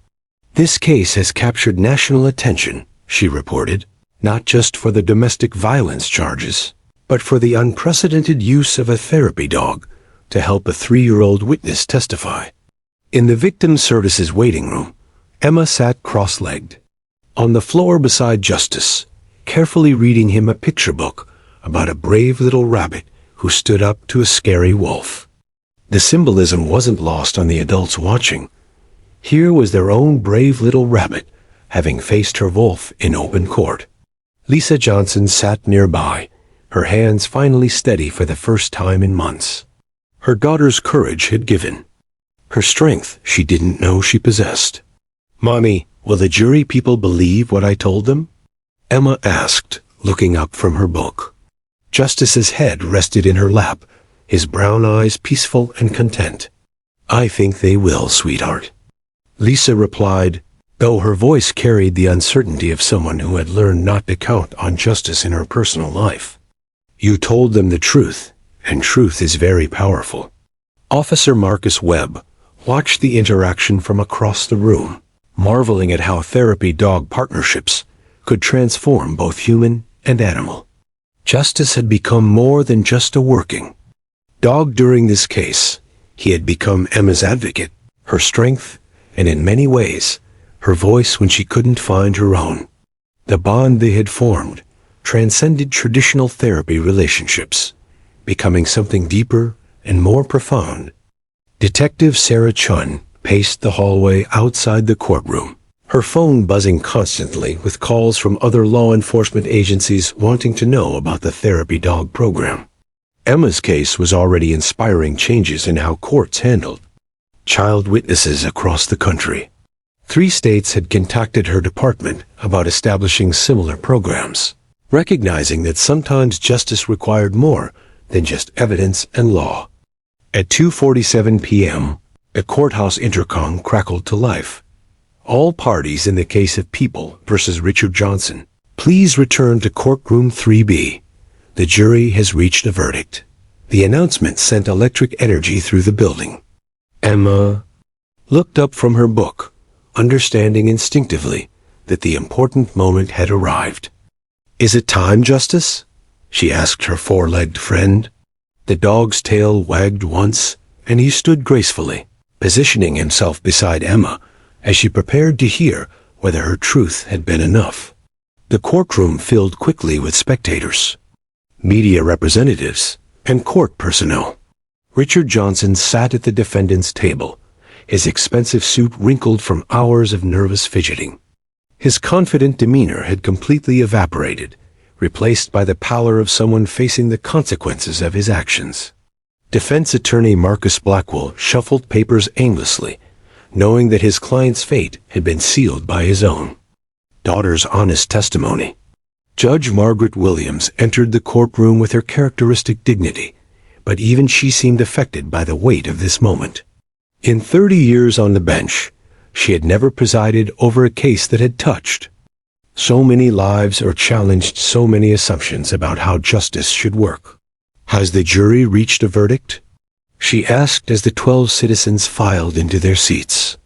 "This case has captured national attention," she reported, "not just for the domestic violence charges, but for the unprecedented use of a therapy dog to help a 3-year-old witness testify." In the victim services waiting room, Emma sat cross-legged on the floor beside Justice, carefully reading him a picture book about a brave little rabbit who stood up to a scary wolf. The symbolism wasn't lost on the adults watching. Here was their own brave little rabbit, having faced her wolf in open court. Lisa Johnson sat nearby, her hands finally steady for the first time in months. Her daughter's courage had given. Her strength she didn't know she possessed. "Mommy, will the jury people believe what I told them?" Emma asked, looking up from her book. Justice's head rested in her lap, his brown eyes peaceful and content. "I think they will, sweetheart," Lisa replied, though her voice carried the uncertainty of someone who had learned not to count on justice in her personal life. "You told them the truth, and truth is very powerful." Officer Marcus Webb watched the interaction from across the room, marveling at how therapy dog partnerships could transform both human and animal. Justice had become more than just a working dog during this case. He had become Emma's advocate, her strength, and in many ways, her voice when she couldn't find her own. The bond they had formed transcended traditional therapy relationships, becoming something deeper and more profound. Detective Sarah Chun paced the hallway outside the courtroom, her phone buzzing constantly with calls from other law enforcement agencies wanting to know about the therapy dog program. Emma's case was already inspiring changes in how courts handled child witnesses across the country. 3 states had contacted her department about establishing similar programs, recognizing that sometimes justice required more than just evidence and law. At 2:47 p.m., a courthouse intercom crackled to life. "All parties in the case of People versus Richard Johnson, please return to courtroom 3B. The jury has reached a verdict." The announcement sent electric energy through the building. Emma looked up from her book, understanding instinctively that the important moment had arrived. "Is it time, Justice?" she asked her 4-legged friend. The dog's tail wagged once, and he stood gracefully, positioning himself beside Emma as she prepared to hear whether her truth had been enough. The courtroom filled quickly with spectators, media representatives, and court personnel. Richard Johnson sat at the defendant's table, his expensive suit wrinkled from hours of nervous fidgeting. His confident demeanor had completely evaporated, replaced by the pallor of someone facing the consequences of his actions. Defense attorney Marcus Blackwell shuffled papers aimlessly, knowing that his client's fate had been sealed by his own daughter's honest testimony. Judge Margaret Williams entered the courtroom with her characteristic dignity, but even she seemed affected by the weight of this moment. In 30 years on the bench, she had never presided over a case that had touched so many lives or challenged so many assumptions about how justice should work. "Has the jury reached a verdict?" she asked as the 12 citizens filed into their seats.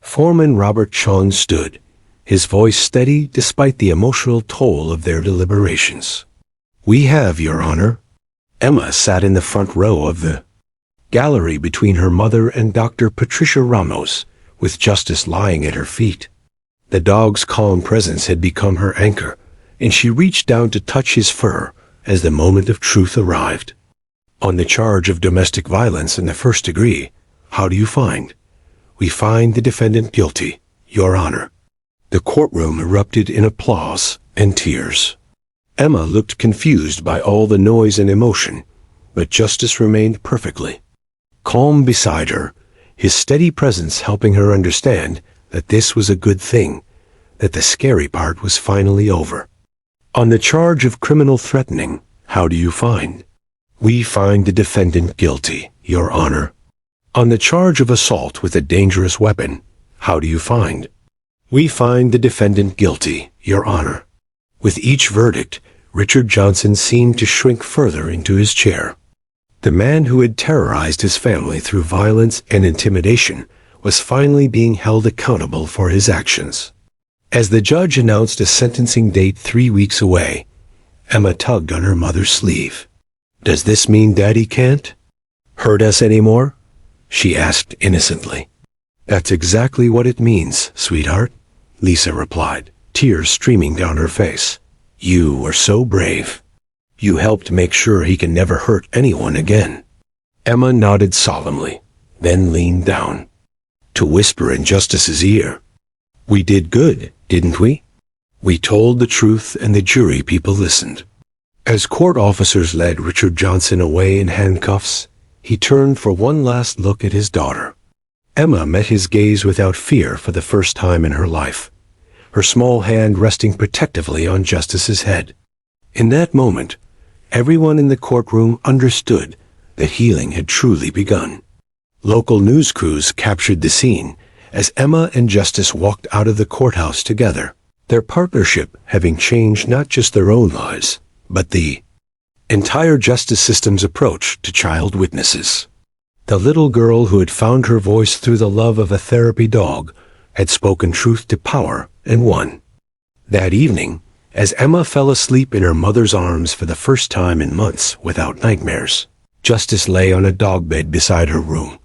Foreman Robert Chon stood, his voice steady despite the emotional toll of their deliberations. "We have, Your Honor." Emma sat in the front row of the gallery between her mother and Dr. Patricia Ramos, with Justice lying at her feet. The dog's calm presence had become her anchor, and she reached down to touch his fur as the moment of truth arrived. "On the charge of domestic violence in the first degree, how do you find?" "We find the defendant guilty, Your Honor." The courtroom erupted in applause and tears. Emma looked confused by all the noise and emotion, but Justice remained perfectly calm beside her, his steady presence helping her understand that this was a good thing, that the scary part was finally over. On the charge of criminal threatening, how do you find? We find the defendant guilty, Your Honor. On the charge of assault with a dangerous weapon, how do you find? We find the defendant guilty, Your Honor. With each verdict, Richard Johnson seemed to shrink further into his chair. The man who had terrorized his family through violence and intimidation was finally being held accountable for his actions. As the judge announced a sentencing date 3 weeks away, Emma tugged on her mother's sleeve. Does this mean Daddy can't hurt us anymore? She asked innocently. That's exactly what it means, sweetheart, Lisa replied, tears streaming down her face. You were so brave. You helped make sure he can never hurt anyone again. Emma nodded solemnly, then leaned down to whisper in Justice's ear. We did good, didn't we? We told the truth and the jury people listened. As court officers led Richard Johnson away in handcuffs, he turned for one last look at his daughter. Emma met his gaze without fear for the first time in her life, her small hand resting protectively on Justice's head. In that moment, everyone in the courtroom understood that healing had truly begun. Local news crews captured the scene as Emma and Justice walked out of the courthouse together, their partnership having changed not just their own lives, but the entire justice system's approach to child witnesses. The little girl who had found her voice through the love of a therapy dog had spoken truth to power and won. That evening, as Emma fell asleep in her mother's arms for the first time in months without nightmares, Justice lay on a dog bed beside her room,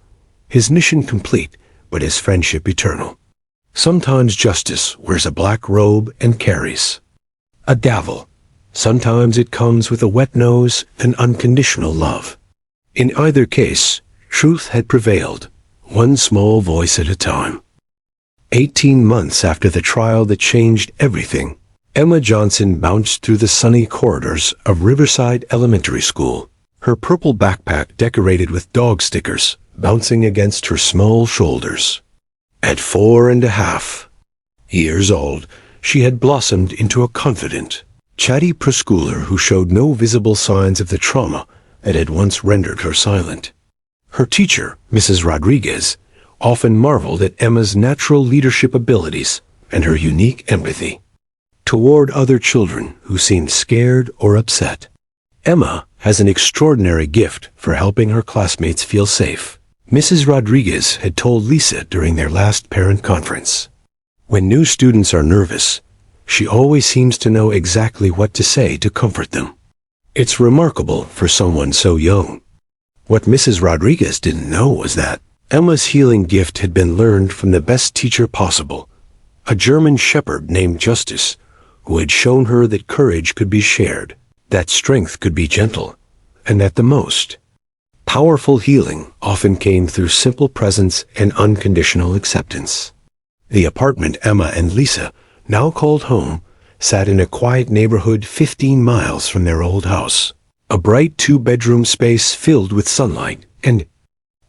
his mission complete, but his friendship eternal. Sometimes Justice wears a black robe and carries a gavel. Sometimes it comes with a wet nose and unconditional love. In either case, truth had prevailed, one small voice at a time. 18 months after the trial that changed everything, Emma Johnson bounced through the sunny corridors of Riverside Elementary School, her purple backpack decorated with dog stickers bouncing against her small shoulders. At 4.5 years old, she had blossomed into a confident, chatty preschooler who showed no visible signs of the trauma that had once rendered her silent. Her teacher, Mrs. Rodriguez, often marveled at Emma's natural leadership abilities and her unique empathy toward other children who seemed scared or upset. Emma has an extraordinary gift for helping her classmates feel safe, Mrs. Rodriguez had told Lisa during their last parent conference. When new students are nervous, she always seems to know exactly what to say to comfort them. It's remarkable for someone so young. What Mrs. Rodriguez didn't know was that Emma's healing gift had been learned from the best teacher possible, a German shepherd named Justice, who had shown her that courage could be shared, that strength could be gentle, and that the most powerful healing often came through simple presence and unconditional acceptance. The apartment Emma and Lisa now called home sat in a quiet neighborhood 15 miles from their old house, a bright 2-bedroom space filled with sunlight and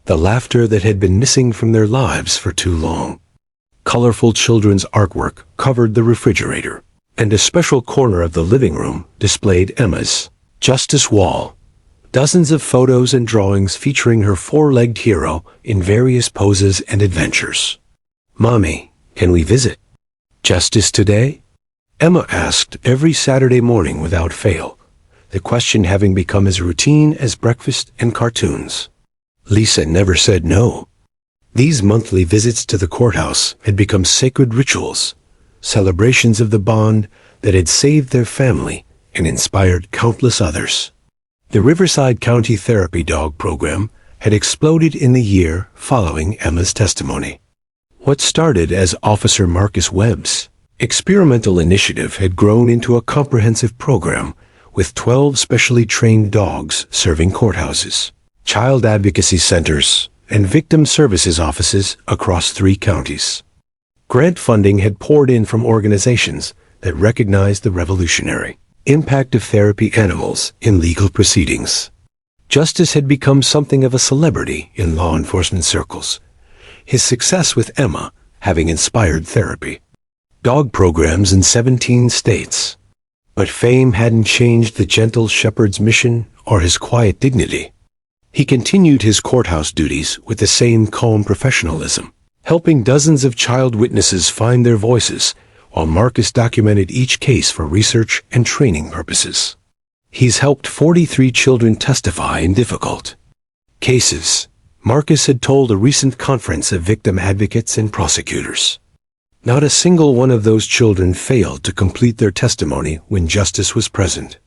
the laughter that had been missing from their lives for too long. Colorful children's artwork covered the refrigerator, and a special corner of the living room displayed Emma's Justice wall. Dozens of photos and drawings featuring her 4-legged hero in various poses and adventures. Mommy, can we visit Justice today? Emma asked every Saturday morning without fail, the question having become as routine as breakfast and cartoons. Lisa never said no. These monthly visits to the courthouse had become sacred rituals, celebrations of the bond that had saved their family and inspired countless others. The Riverside County Therapy Dog Program had exploded in the year following Emma's testimony. What started as Officer Marcus Webb's experimental initiative had grown into a comprehensive program with 12 specially trained dogs serving courthouses, child advocacy centers, and victim services offices across 3 counties. Grant funding had poured in from organizations that recognized the revolutionary Impact of therapy animals in legal proceedings. Justice had become something of a celebrity in law enforcement circles, his success with Emma having inspired therapy. Dog programs in 17 states. But fame hadn't changed the gentle shepherd's mission or his quiet dignity. He continued his courthouse duties with the same calm professionalism, helping dozens of child witnesses find their voices, while Marcus documented each case for research and training purposes. He's helped 43 children testify in difficult cases, Marcus had told a recent conference of victim advocates and prosecutors. Not a single one of those children failed to complete their testimony when justice was present.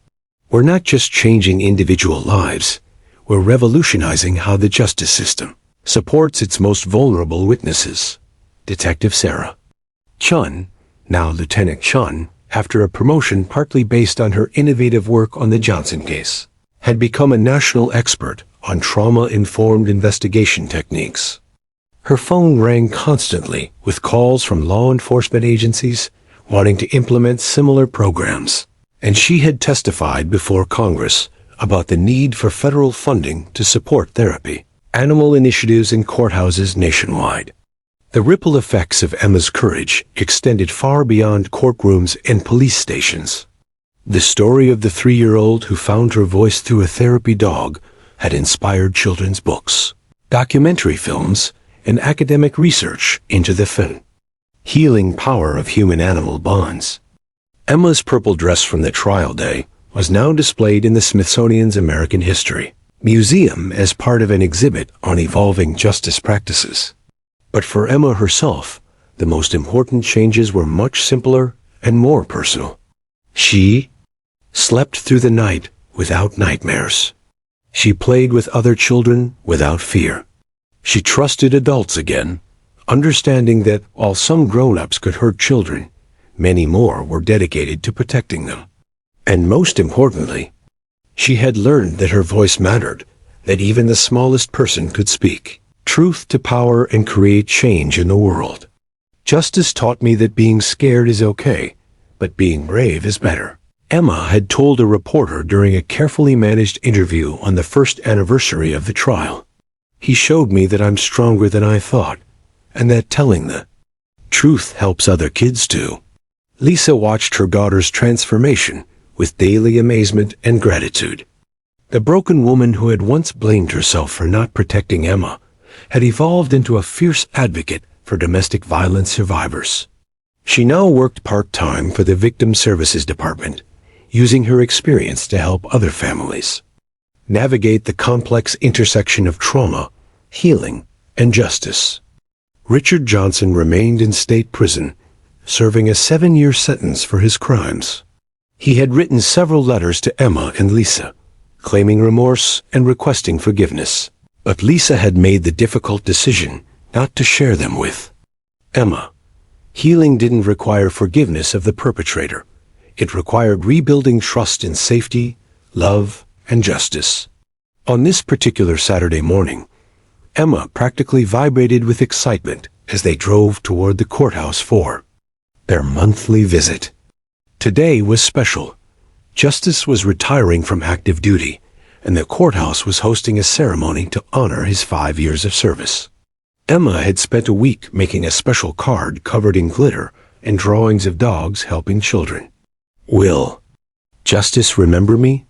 We're not just changing individual lives, we're revolutionizing how the justice system supports its most vulnerable witnesses. Detective Sarah Chun, now Lieutenant Chun, after a promotion partly based on her innovative work on the Johnson case, had become a national expert on trauma-informed investigation techniques. Her phone rang constantly with calls from law enforcement agencies wanting to implement similar programs, and she had testified before Congress about the need for federal funding to support therapy animal initiatives in courthouses nationwide. The ripple effects of Emma's courage extended far beyond courtrooms and police stations. The story of the 3-year-old who found her voice through a therapy dog had inspired children's books, documentary films, and academic research into the healing power of human-animal bonds. Emma's purple dress from the trial day was now displayed in the Smithsonian's American History Museum as part of an exhibit on evolving justice practices. But for Emma herself, the most important changes were much simpler and more personal. She slept through the night without nightmares. She played with other children without fear. She trusted adults again, understanding that while some grown-ups could hurt children, many more were dedicated to protecting them. And most importantly, she had learned that her voice mattered, that even the smallest person could speak truth to power and create change in the world. Justice taught me that being scared is okay, but being brave is better, Emma had told a reporter during a carefully managed interview on the first anniversary of the trial. He showed me that I'm stronger than I thought, and that telling the truth helps other kids too. Lisa watched her daughter's transformation with daily amazement and gratitude. The broken woman who had once blamed herself for not protecting Emma had evolved into a fierce advocate for domestic violence survivors. She now worked part-time for the Victim Services Department, using her experience to help other families navigate the complex intersection of trauma, healing, and justice. Richard Johnson remained in state prison, serving a 7-year sentence for his crimes. He had written several letters to Emma and Lisa, claiming remorse and requesting forgiveness. But Lisa had made the difficult decision not to share them with Emma. Healing didn't require forgiveness of the perpetrator. It required rebuilding trust in safety, love, and justice. On this particular Saturday morning, Emma practically vibrated with excitement as they drove toward the courthouse for their monthly visit. Today was special. Justice was retiring from active duty, and the courthouse was hosting a ceremony to honor his 5 years of service. Emma had spent a week making a special card covered in glitter and drawings of dogs helping children. "Will Justice remember me?"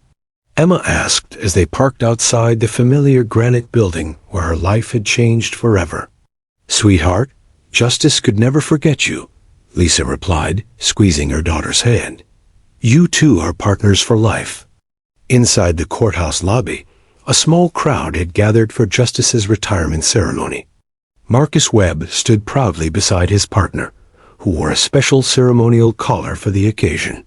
Emma asked as they parked outside the familiar granite building where her life had changed forever. "Sweetheart, Justice could never forget you," Lisa replied, squeezing her daughter's hand. "You two are partners for life." Inside the courthouse lobby, a small crowd had gathered for Justice's retirement ceremony. Marcus Webb stood proudly beside his partner, who wore a special ceremonial collar for the occasion.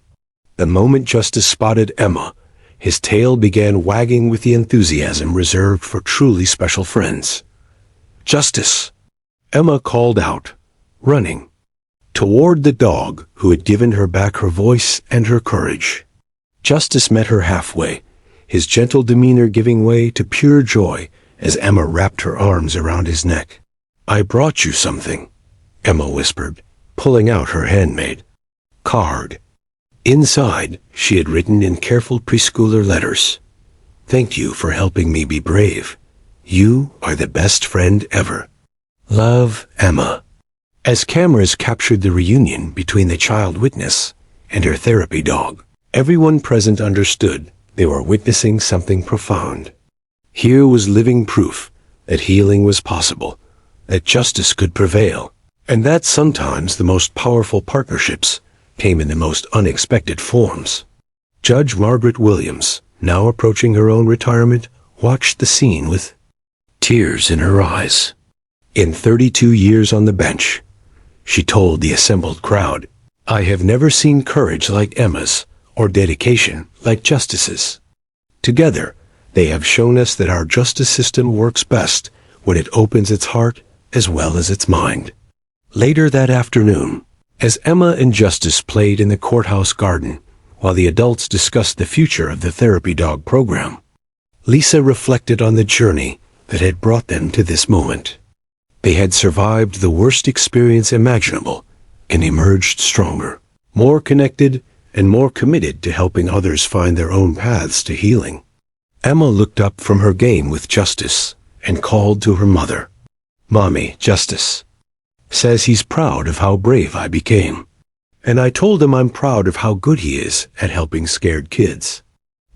The moment Justice spotted Emma, his tail began wagging with the enthusiasm reserved for truly special friends. "Justice!" Emma called out, running toward the dog who had given her back her voice and her courage. Justice met her halfway, his gentle demeanor giving way to pure joy as Emma wrapped her arms around his neck. "I brought you something," Emma whispered, pulling out her handmade card. Inside, she had written in careful preschooler letters, "Thank you for helping me be brave. You are the best friend ever. Love, Emma." As cameras captured the reunion between the child witness and her therapy dog, everyone present understood they were witnessing something profound. Here was living proof that healing was possible, that justice could prevail, and that sometimes the most powerful partnerships came in the most unexpected forms. Judge Margaret Williams, now approaching her own retirement, watched the scene with tears in her eyes. In 32 years on the bench, she told the assembled crowd, "I have never seen courage like Emma's, or dedication like Justice's. Together, they have shown us that our justice system works best when it opens its heart as well as its mind." Later that afternoon, as Emma and Justice played in the courthouse garden while the adults discussed the future of the therapy dog program, Lisa reflected on the journey that had brought them to this moment. They had survived the worst experience imaginable and emerged stronger, more connected, and more committed to helping others find their own paths to healing. Emma looked up from her game with Justice and called to her mother. "Mommy, Justice says he's proud of how brave I became. And I told him I'm proud of how good he is at helping scared kids."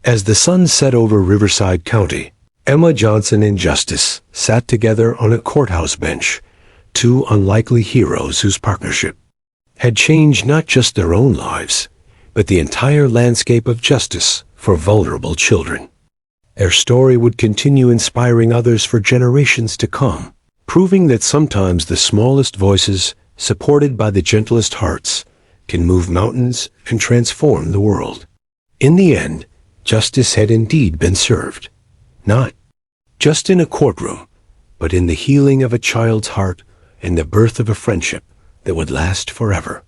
As the sun set over Riverside County, Emma Johnson and Justice sat together on a courthouse bench, two unlikely heroes whose partnership had changed not just their own lives, but the entire landscape of justice for vulnerable children. Their story would continue inspiring others for generations to come, proving that sometimes the smallest voices, supported by the gentlest hearts, can move mountains and transform the world. In the end, justice had indeed been served, not just in a courtroom, but in the healing of a child's heart and the birth of a friendship that would last forever.